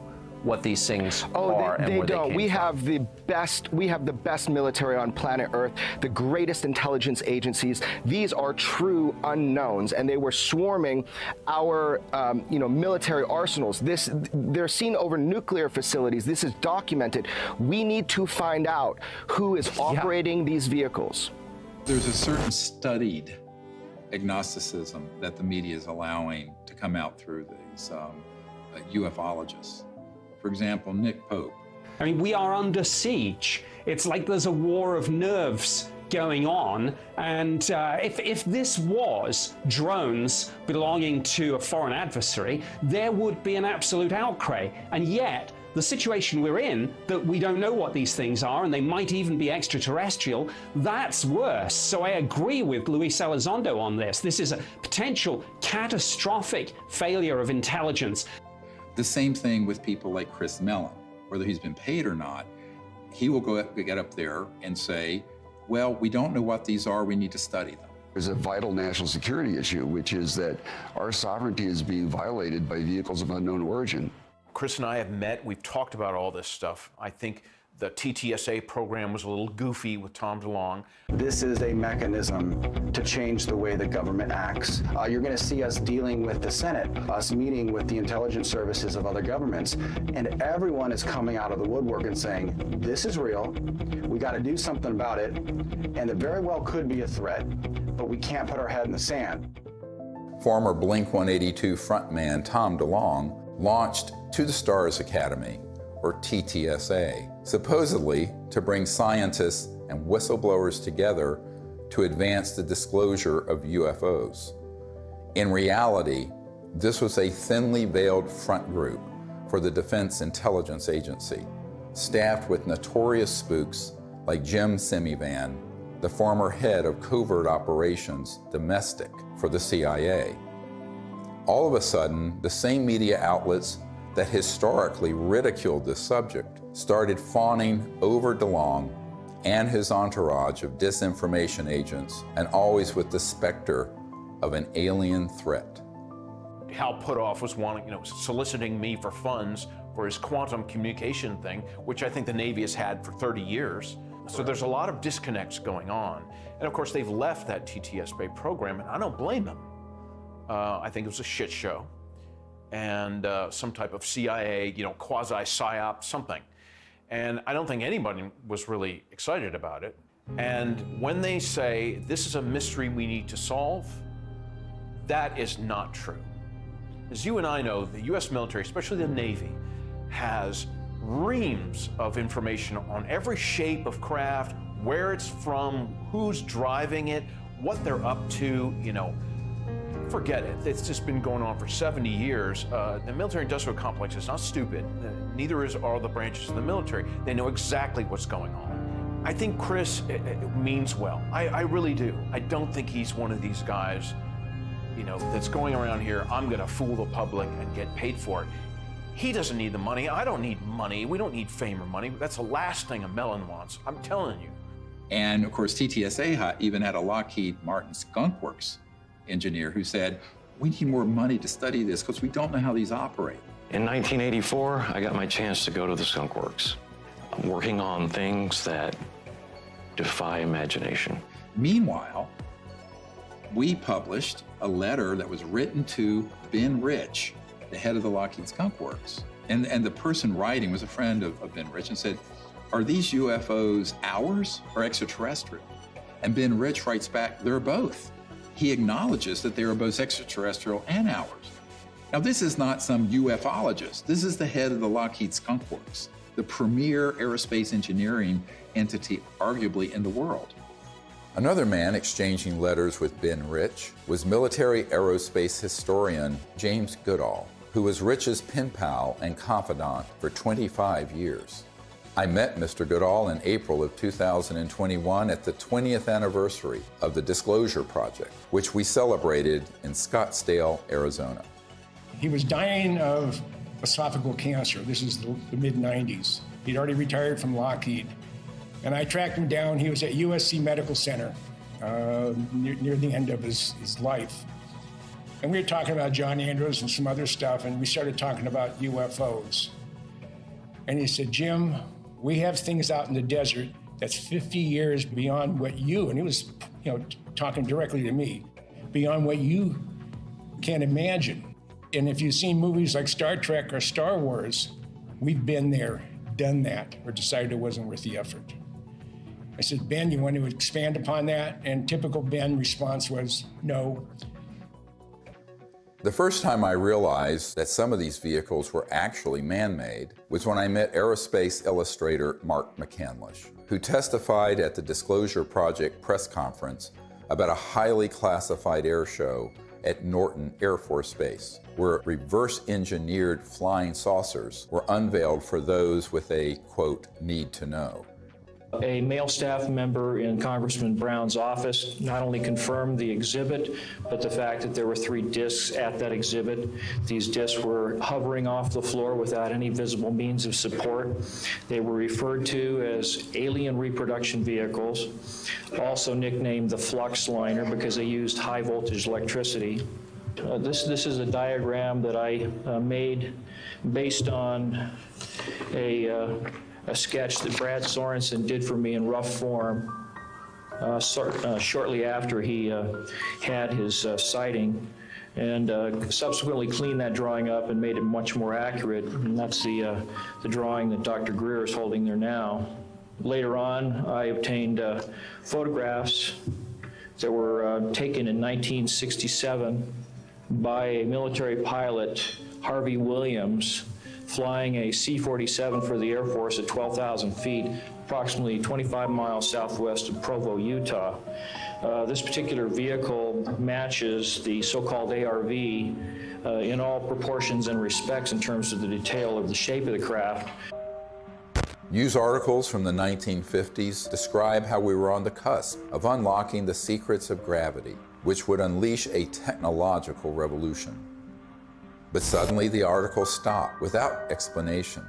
what these things are and they where don't. they came We from? have the best military on planet Earth, the greatest intelligence agencies. These are true unknowns, and they were swarming our military arsenals. They're seen over nuclear facilities. This is documented. We need to find out who is operating these vehicles. There's a certain studied agnosticism that the media is allowing to come out through these ufologists. For example, Nick Pope. I mean, we are under siege. It's like there's a war of nerves going on. And if this was drones belonging to a foreign adversary, there would be an absolute outcry. And yet, the situation we're in, that we don't know what these things are, and they might even be extraterrestrial, that's worse. So I agree with Luis Elizondo on this. This is a potential catastrophic failure of intelligence. The same thing with people like Chris Mellon, whether he's been paid or not. he will get up there and say, well, we don't know what these are, we need to study them. There's a vital national security issue, which is that our sovereignty is being violated by vehicles of unknown origin. Chris and I have met, we've talked about all this stuff. I think the TTSA program was a little goofy with Tom DeLonge. This is a mechanism to change the way the government acts. You're going to see us dealing with the Senate, us meeting with the intelligence services of other governments, and everyone is coming out of the woodwork and saying, this is real, we got to do something about it, and it very well could be a threat, but we can't put our head in the sand. Former Blink-182 frontman Tom DeLonge launched To the Stars Academy, or TTSA, supposedly to bring scientists and whistleblowers together to advance the disclosure of UFOs. In reality, this was a thinly veiled front group for the Defense Intelligence Agency, staffed with notorious spooks like Jim Semivan, the former head of covert operations domestic for the CIA. All of a sudden, the same media outlets that historically ridiculed this subject started fawning over DeLonge and his entourage of disinformation agents, and always with the specter of an alien threat. Hal Puthoff was soliciting me for funds for his quantum communication thing, which I think the Navy has had for 30 years. So there's a lot of disconnects going on. And of course, they've left that TTSA program, and I don't blame them. I think it was a shit show. And some type of CIA, quasi-psyop, something. And I don't think anybody was really excited about it. And when they say, this is a mystery we need to solve, that is not true. As you and I know, the US military, especially the Navy, has reams of information on every shape of craft, where it's from, who's driving it, what they're up to, Forget it. It's just been going on for 70 years. The military-industrial complex is not stupid. Neither are the branches of the military. They know exactly what's going on. I think Chris means well. I really do. I don't think he's one of these guys, that's going around here, I'm going to fool the public and get paid for it. He doesn't need the money. I don't need money. We don't need fame or money. That's the last thing a melon wants. I'm telling you. And of course, TTSA even had a Lockheed Martin Skunk Works engineer who said, we need more money to study this because we don't know how these operate. In 1984, I got my chance to go to the Skunk Works. I'm working on things that defy imagination. Meanwhile, we published a letter that was written to Ben Rich, the head of the Lockheed Skunk Works. And the person writing was a friend of Ben Rich and said, are these UFOs ours or extraterrestrial? And Ben Rich writes back, they're both. He acknowledges that they are both extraterrestrial and ours. Now, this is not some ufologist. This is the head of the Lockheed Skunk Works, the premier aerospace engineering entity arguably in the world. Another man exchanging letters with Ben Rich was military aerospace historian James Goodall, who was Rich's pen pal and confidant for 25 years. I met Mr. Goodall in April of 2021 at the 20th anniversary of the Disclosure Project, which we celebrated in Scottsdale, Arizona. He was dying of esophageal cancer. This is the mid-90s. He'd already retired from Lockheed. And I tracked him down. He was at USC Medical Center near the end of his life. And we were talking about John Andrews and some other stuff, and we started talking about UFOs. And he said, Jim, we have things out in the desert that's 50 years beyond what you, and he was talking directly to me, beyond what you can imagine. And if you've seen movies like Star Trek or Star Wars, we've been there, done that, or decided it wasn't worth the effort. I said, Ben, you want to expand upon that? And typical Ben response was, no. The first time I realized that some of these vehicles were actually man-made was when I met aerospace illustrator Mark McCandlish, who testified at the Disclosure Project press conference about a highly classified air show at Norton Air Force Base, where reverse-engineered flying saucers were unveiled for those with a, quote, need to know. A male staff member in Congressman Brown's office not only confirmed the exhibit, but the fact that there were 3 discs at that exhibit. These discs were hovering off the floor without any visible means of support. They were referred to as alien reproduction vehicles, also nicknamed the flux liner because they used high voltage electricity. This is a diagram that I made based on a sketch that Brad Sorensen did for me in rough form shortly after he had his sighting, and subsequently cleaned that drawing up and made it much more accurate. And that's the drawing that Dr. Greer is holding there now. Later on, I obtained photographs that were taken in 1967 by a military pilot, Harvey Williams, flying a C-47 for the Air Force at 12,000 feet, approximately 25 miles southwest of Provo, Utah. This particular vehicle matches the so-called ARV in all proportions and respects in terms of the detail of the shape of the craft. News articles from the 1950s describe how we were on the cusp of unlocking the secrets of gravity, which would unleash a technological revolution. But suddenly the article stopped without explanation.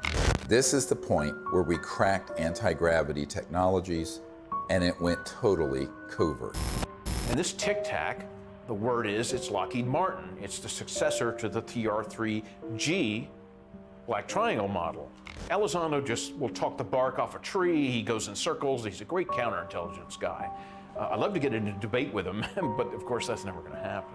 This is the point where we cracked anti-gravity technologies and it went totally covert. And this Tic Tac, the word is, it's Lockheed Martin. It's the successor to the TR-3G Black Triangle model. Elizondo just will talk the bark off a tree. He goes in circles. He's a great counterintelligence guy. I'd love to get into a debate with him, but of course that's never going to happen.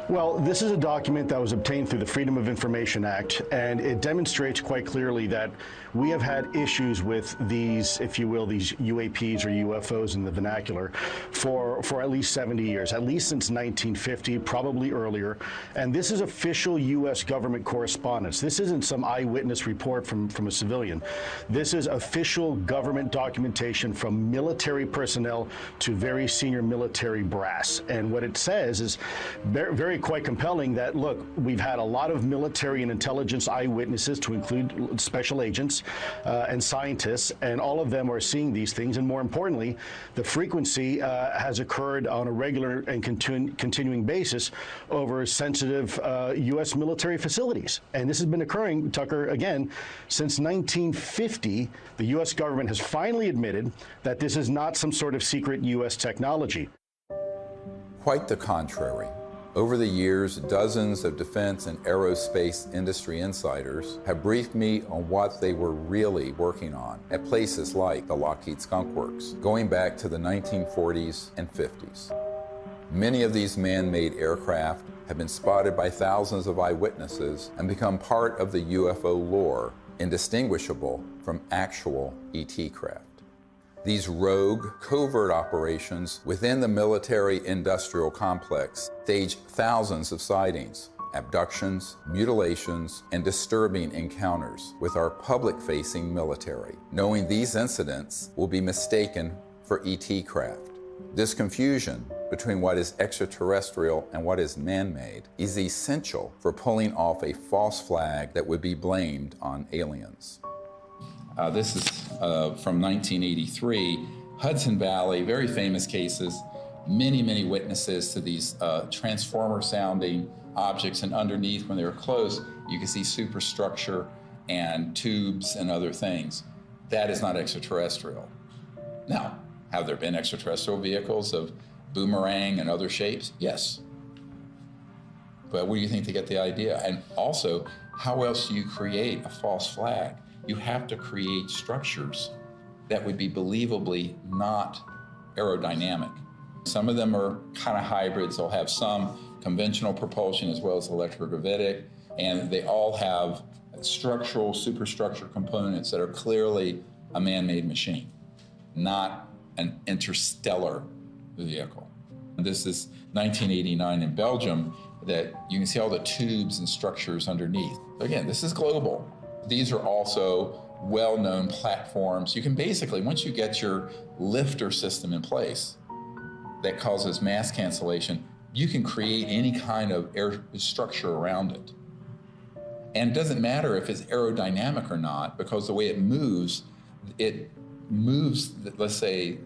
Well, this is a document that was obtained through the Freedom of Information Act, and it demonstrates quite clearly that we have had issues with these, if you will, these UAPs or UFOs in the vernacular for at least 70 years, at least since 1950, probably earlier. And this is official U.S. government correspondence. This isn't some eyewitness report from a civilian. This is official government documentation from military personnel to very senior military brass. And what it says is very quite compelling that, look, we've had a lot of military and intelligence eyewitnesses, to include special agents and scientists, and all of them are seeing these things. And more importantly, the frequency has occurred on a regular and continuing basis over sensitive U.S. military facilities. And this has been occurring, Tucker, again, since 1950. The U.S. government has finally admitted that this is not some sort of secret U.S. technology. Quite the contrary. Over the years, dozens of defense and aerospace industry insiders have briefed me on what they were really working on at places like the Lockheed Skunk Works, going back to the 1940s and 50s. Many of these man-made aircraft have been spotted by thousands of eyewitnesses and become part of the UFO lore, indistinguishable from actual ET craft. These rogue, covert operations within the military-industrial complex stage thousands of sightings, abductions, mutilations, and disturbing encounters with our public-facing military, knowing these incidents will be mistaken for ET craft. This confusion between what is extraterrestrial and what is man-made is essential for pulling off a false flag that would be blamed on aliens. This is from 1983, Hudson Valley, very famous cases, many witnesses to these transformer-sounding objects, and underneath, when they were close, you can see superstructure and tubes and other things. That is not extraterrestrial. Now, have there been extraterrestrial vehicles of boomerang and other shapes? Yes. But where do you think they get the idea? And also, how else do you create a false flag? You have to create structures that would be believably not aerodynamic. Some of them are kind of hybrids. They'll have some conventional propulsion as well as electrogravitic, and they all have structural, superstructure components that are clearly a man-made machine, not an interstellar vehicle. This is 1989 in Belgium, that you can see all the tubes and structures underneath. Again, this is global. These are also well-known platforms. You can basically, once you get your lifter system in place that causes mass cancellation, you can create any kind of air structure around it. And it doesn't matter if it's aerodynamic or not, because the way it moves, it moves, let's say,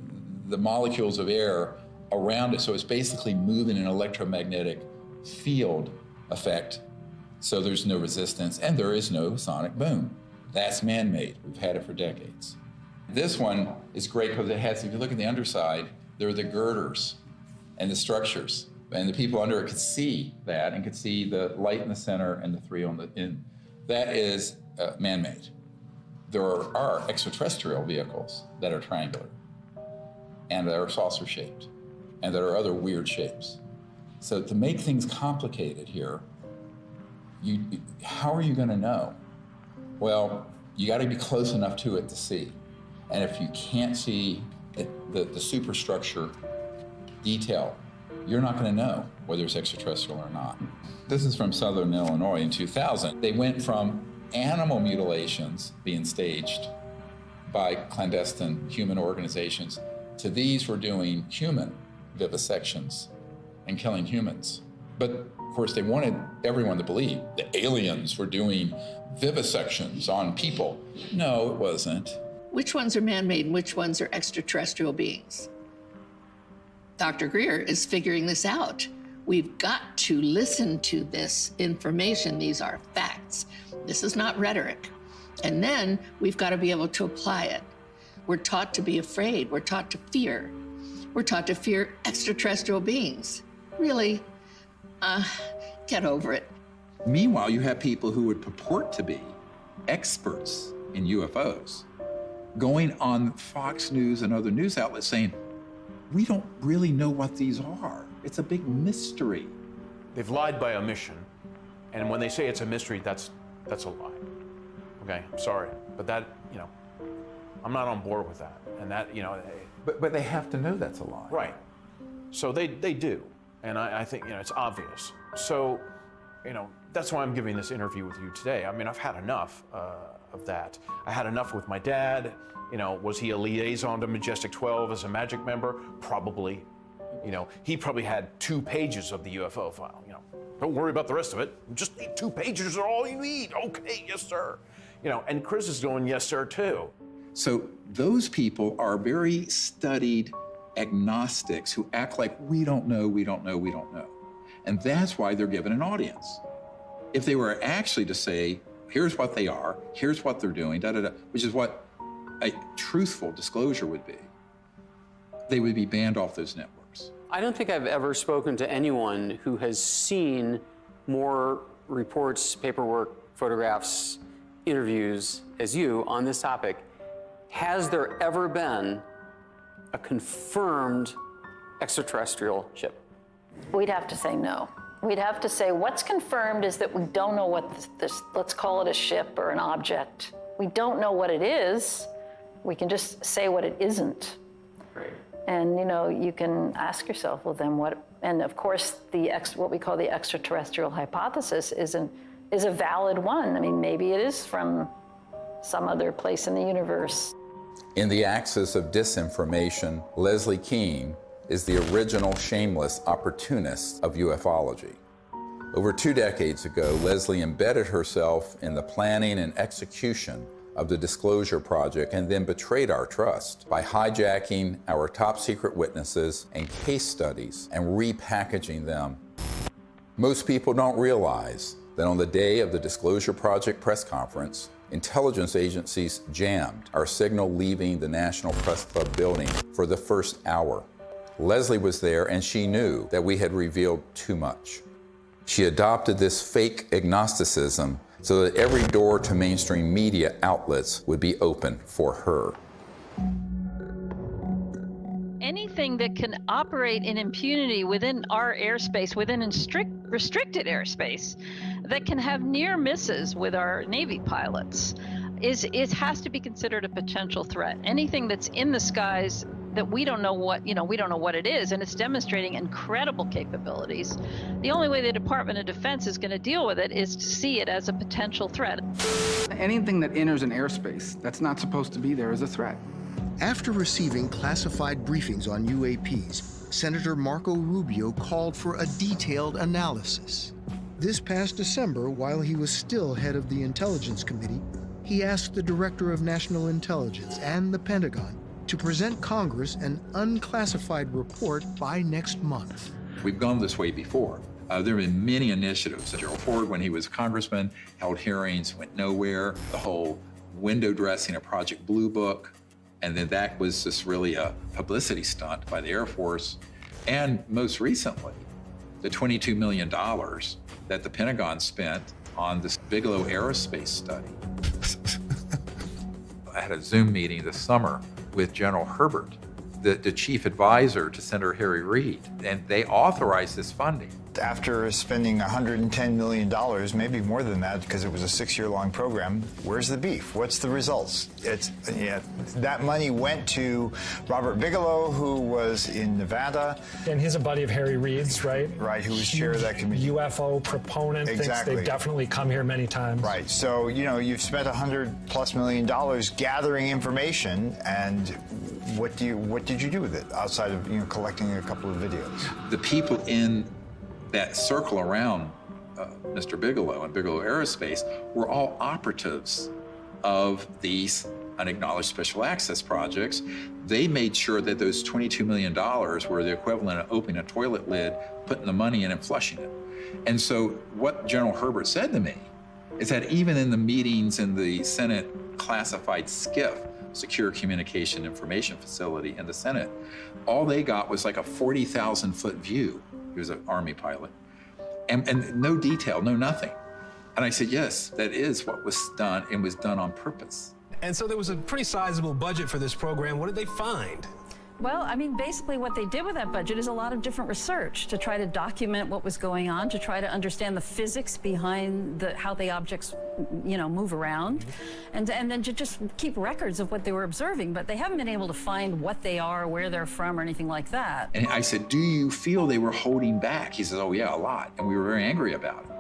the molecules of air around it. So it's basically moving an electromagnetic field effect. So there's no resistance and there is no sonic boom. That's man-made. We've had it for decades. This one is great because it has, if you look at the underside, there are the girders and the structures. And the people under it could see that and could see the light in the center and the three on the end. That is man-made. There are extraterrestrial vehicles that are triangular and that are saucer-shaped and that are other weird shapes. So to make things complicated here, how are you going to know? Well, you got to be close enough to it to see. And if you can't see the superstructure detail, you're not going to know whether it's extraterrestrial or not. This is from Southern Illinois in 2000. They went from animal mutilations being staged by clandestine human organizations to these were doing human vivisections and killing humans. But of course, they wanted everyone to believe the aliens were doing vivisections on people. No, it wasn't. Which ones are man-made and which ones are extraterrestrial beings? Dr. Greer is figuring this out. We've got to listen to this information. These are facts. This is not rhetoric. And then we've got to be able to apply it. We're taught to be afraid. We're taught to fear. We're taught to fear extraterrestrial beings. Really? Get over it. Meanwhile, you have people who would purport to be experts in UFOs going on Fox News and other news outlets saying, we don't really know what these are. It's a big mystery. They've lied by omission. And when they say it's a mystery, that's a lie. Okay, I'm sorry. But that, I'm not on board with that. And that, But they have to know that's a lie. Right. So they do. And I think, it's obvious. So, that's why I'm giving this interview with you today. I mean, I've had enough of that. I had enough with my dad. Was he a liaison to Majestic 12 as a magic member? Probably. He probably had 2 pages of the UFO file. Don't worry about the rest of it. Just need 2 pages are all you need. Okay, yes, sir. And Chris is going, yes, sir, too. So those people are very studied agnostics who act like we don't know. And that's why they're given an audience. If they were actually to say, here's what they are, here's what they're doing, which is what a truthful disclosure would be, they would be banned off those networks. I don't think I've ever spoken to anyone who has seen more reports, paperwork, photographs, interviews as you on this topic. Has there ever been a confirmed extraterrestrial ship? We'd have to say no. We'd have to say what's confirmed is that we don't know what this, let's call it a ship or an object. We don't know what it is. We can just say what it isn't. Great. And you can ask yourself, well then what, and of course what we call the extraterrestrial hypothesis is a valid one. I mean, maybe it is from some other place in the universe. In the axis of disinformation, Leslie Kean is the original shameless opportunist of ufology. Over 2 decades ago, Leslie embedded herself in the planning and execution of the Disclosure Project and then betrayed our trust by hijacking our top secret witnesses and case studies and repackaging them. Most people don't realize that on the day of the Disclosure Project press conference, intelligence agencies jammed our signal leaving the National Press Club building for the first hour. Leslie was there and she knew that we had revealed too much. She adopted this fake agnosticism so that every door to mainstream media outlets would be open for her. Anything that can operate in impunity within our airspace, within restricted airspace, that can have near misses with our Navy pilots, it has to be considered a potential threat. Anything that's in the skies that we don't know what it is, and it's demonstrating incredible capabilities. The only way the Department of Defense is going to deal with it is to see it as a potential threat. Anything that enters an airspace that's not supposed to be there is a threat. After receiving classified briefings on UAPs, Senator Marco Rubio called for a detailed analysis. This past December, while he was still head of the Intelligence Committee, he asked the Director of National Intelligence and the Pentagon to present Congress an unclassified report by next month. We've gone this way before. There have been many initiatives. Gerald Ford, when he was congressman, held hearings, went nowhere. The whole window dressing of Project Blue Book, and then that was just really a publicity stunt by the Air Force. And most recently, the $22 million that the Pentagon spent on this Bigelow aerospace study. I had a Zoom meeting this summer with General Herbert, the chief advisor to Senator Harry Reid, and they authorized this funding. After spending $110 million, maybe more than that, because it was a 6-year-long program, where's the beef? What's the results? That money went to Robert Bigelow, who was in Nevada. And he's a buddy of Harry Reid's, right? Right, who was chair of that committee. UFO proponent, exactly. Thinks they've definitely come here many times. Right, so, you've spent $100+ million gathering information, and what did you do with it, outside of, collecting a couple of videos? The people in that circle around Mr. Bigelow and Bigelow Aerospace were all operatives of these unacknowledged special access projects. They made sure that those $22 million were the equivalent of opening a toilet lid, putting the money in and flushing it. And so what General Herbert said to me is that even in the meetings in the Senate classified SCIF, Secure Communication Information Facility in the Senate, all they got was like a 40,000-foot view. He was an Army pilot. And no detail, no nothing. And I said, yes, that is what was done, and was done on purpose. And so there was a pretty sizable budget for this program. What did they find? Well, I mean, basically what they did with that budget is a lot of different research to try to document what was going on, to try to understand the physics behind how the objects, move around, and then to just keep records of what they were observing. But they haven't been able to find what they are, where they're from, or anything like that. And I said, do you feel they were holding back? He says, oh yeah, a lot. And we were very angry about it.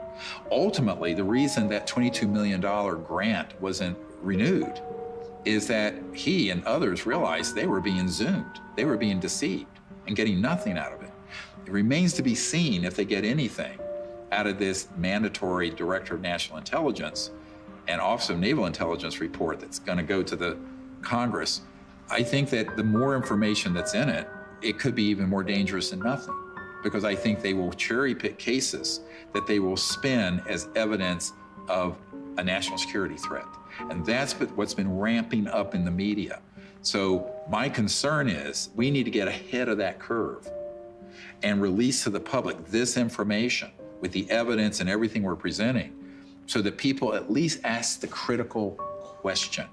Ultimately, the reason that $22 million grant wasn't renewed is that he and others realized they were being zoomed. They were being deceived and getting nothing out of it. It remains to be seen if they get anything out of this mandatory Director of National Intelligence and Office of Naval Intelligence report that's going to go to the Congress. I think that the more information that's in it, it could be even more dangerous than nothing, because I think they will cherry pick cases that they will spin as evidence of a national security threat. And that's what's been ramping up in the media. So my concern is we need to get ahead of that curve and release to the public this information with the evidence and everything we're presenting, so that people at least ask the critical question: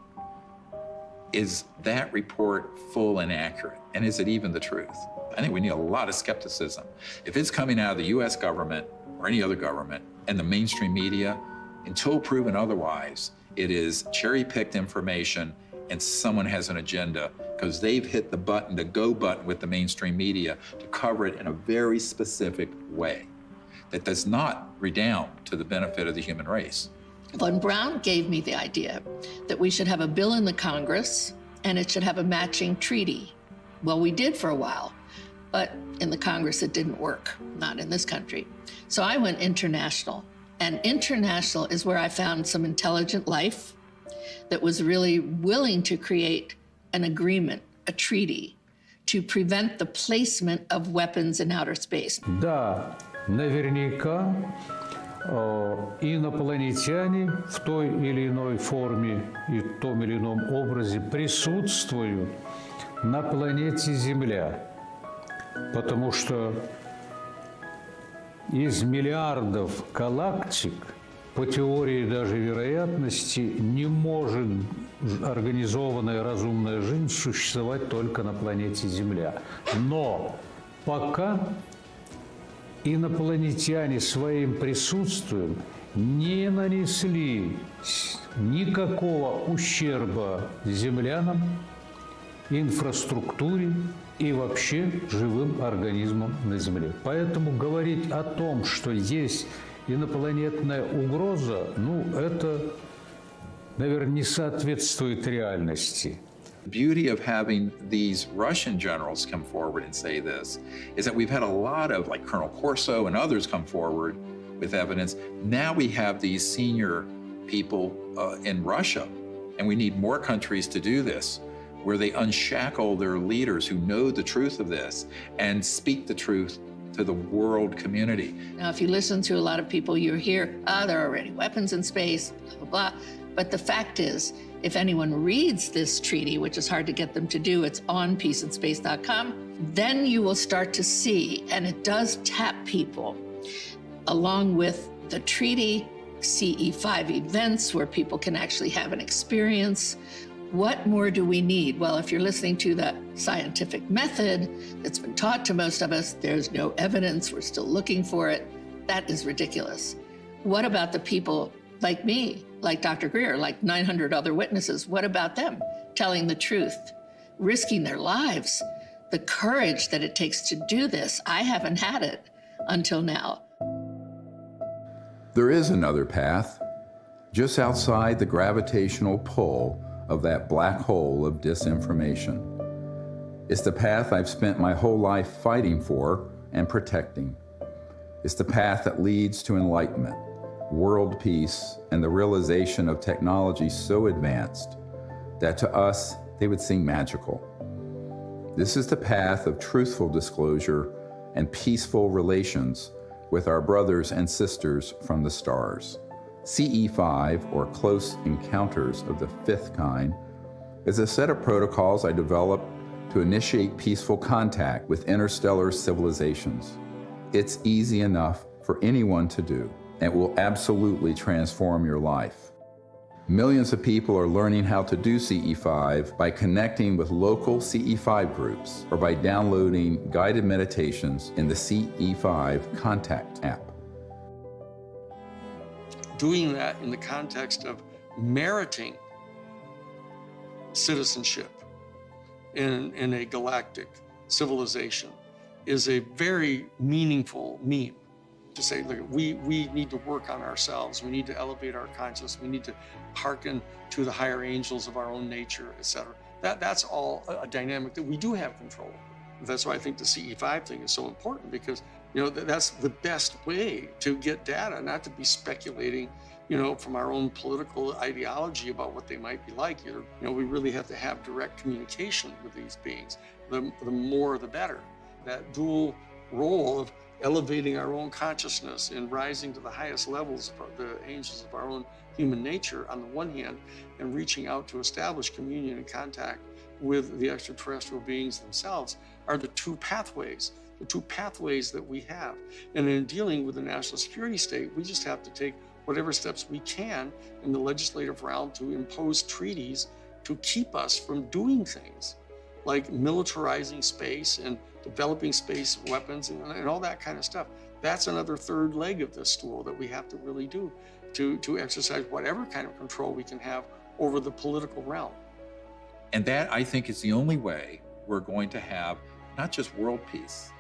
is that report full and accurate? And is it even the truth? I think we need a lot of skepticism. If it's coming out of the US government or any other government and the mainstream media, until proven otherwise, it is cherry-picked information and someone has an agenda because they've hit the button, the go button with the mainstream media to cover it in a very specific way that does not redound to the benefit of the human race. Von Braun gave me the idea that we should have a bill in the Congress and it should have a matching treaty. Well, we did for a while, but in the Congress it didn't work, not in this country. So I went international. And international is where I found some intelligent life that was really willing to create an agreement, a treaty, to prevent the placement of weapons in outer space. Да, наверняка инопланетяне в той или иной форме и в том или ином образе присутствуют на планете Земля, потому что из миллиардов галактик, по теории даже вероятности, не может организованная разумная жизнь существовать только на планете Земля. Но пока инопланетяне своим присутствием не нанесли никакого ущерба землянам, инфраструктуре и вообще живым организмам на Земле. Поэтому говорить о том, что есть инопланетная угроза, это, наверное, не соответствует реальности. The beauty of having these Russian generals come forward and say this is that we've had a lot of, like Colonel Corso and others, come forward with evidence. Now we have these senior people in Russia And we need more countries to do this, where they unshackle their leaders who know the truth of this and speak the truth to the world community. Now, if you listen to a lot of people, you hear, there are already weapons in space, blah, blah, blah. But the fact is, if anyone reads this treaty, which is hard to get them to do, it's on peaceandspace.com, then you will start to see, and it does tap people, along with the treaty, CE5 events where people can actually have an experience. What more do we need? Well, if you're listening to the scientific method that's been taught to most of us, there's no evidence, we're still looking for it. That is ridiculous. What about the people like me, like Dr. Greer, like 900 other witnesses? What about them telling the truth, risking their lives? The courage that it takes to do this, I haven't had it until now. There is another path, just outside the gravitational pull of that black hole of disinformation. It's the path I've spent my whole life fighting for and protecting. It's the path that leads to enlightenment, world peace, and the realization of technology so advanced that to us, they would seem magical. This is the path of truthful disclosure and peaceful relations with our brothers and sisters from the stars. CE5, or Close Encounters of the Fifth Kind, is a set of protocols I developed to initiate peaceful contact with interstellar civilizations. It's easy enough for anyone to do, and it will absolutely transform your life. Millions of people are learning how to do CE5 by connecting with local CE5 groups or by downloading guided meditations in the CE5 Contact app. Doing that in the context of meriting citizenship in a galactic civilization is a very meaningful meme. To say, look, we need to work on ourselves. We need to elevate our consciousness. We need to hearken to the higher angels of our own nature, etc. That's all a dynamic that we do have control over. That's why I think the CE5 thing is so important, because that's the best way to get data, not to be speculating, from our own political ideology about what they might be like. We really have to have direct communication with these beings. The more, the better. That dual role of elevating our own consciousness and rising to the highest levels of the angels of our own human nature on the one hand, and reaching out to establish communion and contact with the extraterrestrial beings themselves, are the two pathways that we have. And in dealing with the national security state, we just have to take whatever steps we can in the legislative realm to impose treaties to keep us from doing things like militarizing space and developing space weapons and all that kind of stuff. That's another third leg of this stool that we have to really do to exercise whatever kind of control we can have over the political realm. And that, I think, is the only way we're going to have not just world peace.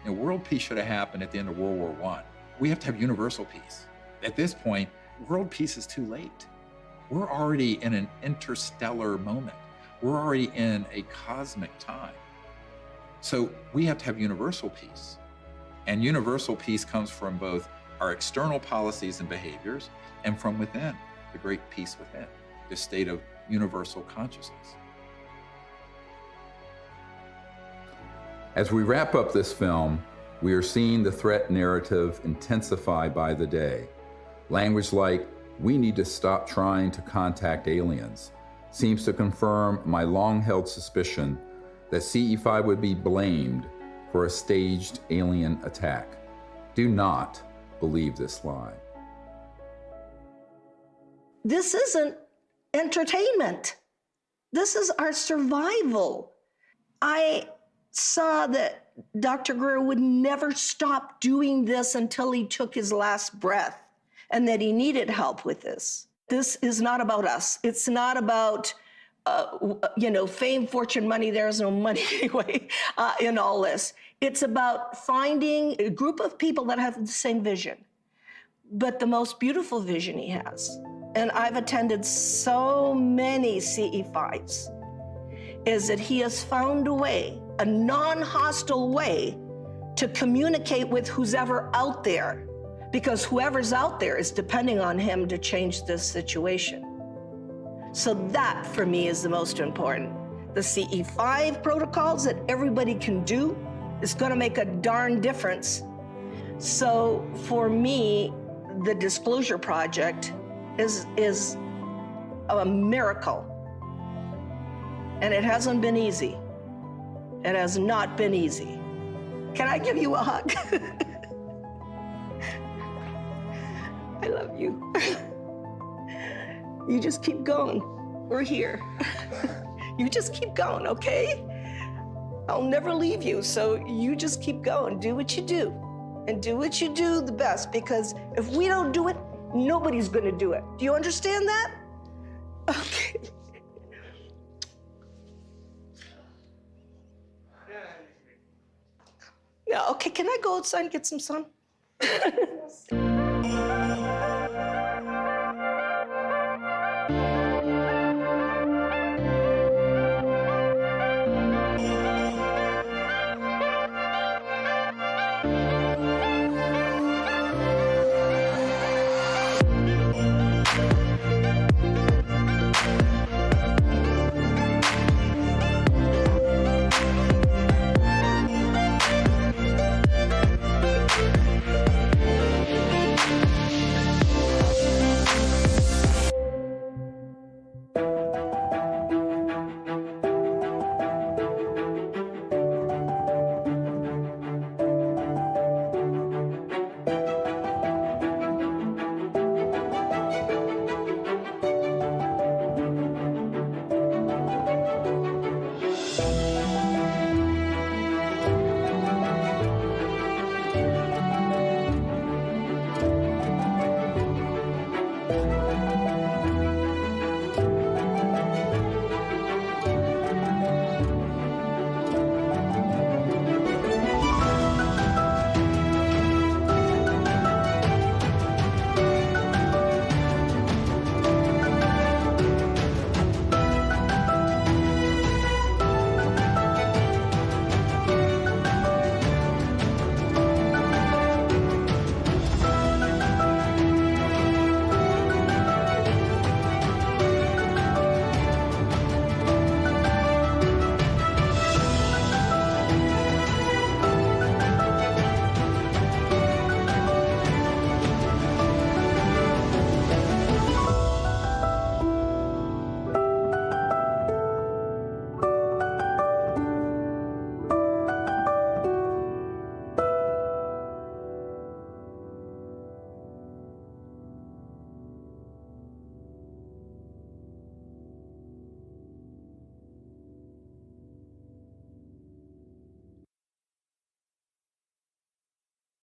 World peace should have happened at the end of World War I. We have to have universal peace. At this point, world peace is too late. We're already in an interstellar moment. We're already in a cosmic time. So we have to have universal peace. And universal peace comes from both our external policies and behaviors and from within, the great peace within, the state of universal consciousness. As we wrap up this film, we are seeing the threat narrative intensify by the day. Language like, "We need to stop trying to contact aliens," seems to confirm my long-held suspicion that CE5 would be blamed for a staged alien attack. Do not believe this lie. This isn't entertainment. This is our survival. I saw that Dr. Greer would never stop doing this until he took his last breath, and that he needed help with this. This is not about us. It's not about, fame, fortune, money. There is no money anyway in all this. It's about finding a group of people that have the same vision, but the most beautiful vision he has. And I've attended so many CE5s, is that he has found a way, a non-hostile way, to communicate with who's ever out there, because whoever's out there is depending on him to change this situation. So that, for me, is the most important. The CE5 protocols that everybody can do is going to make a darn difference. So for me, the Disclosure Project is a miracle. And it hasn't been easy. It has not been easy. Can I give you a hug? I love you. You just keep going. We're here. You just keep going, okay? I'll never leave you, so you just keep going. Do what you do. And do what you do the best, because if we don't do it, nobody's gonna do it. Do you understand that? Okay. Yeah, okay, can I go outside and get some sun?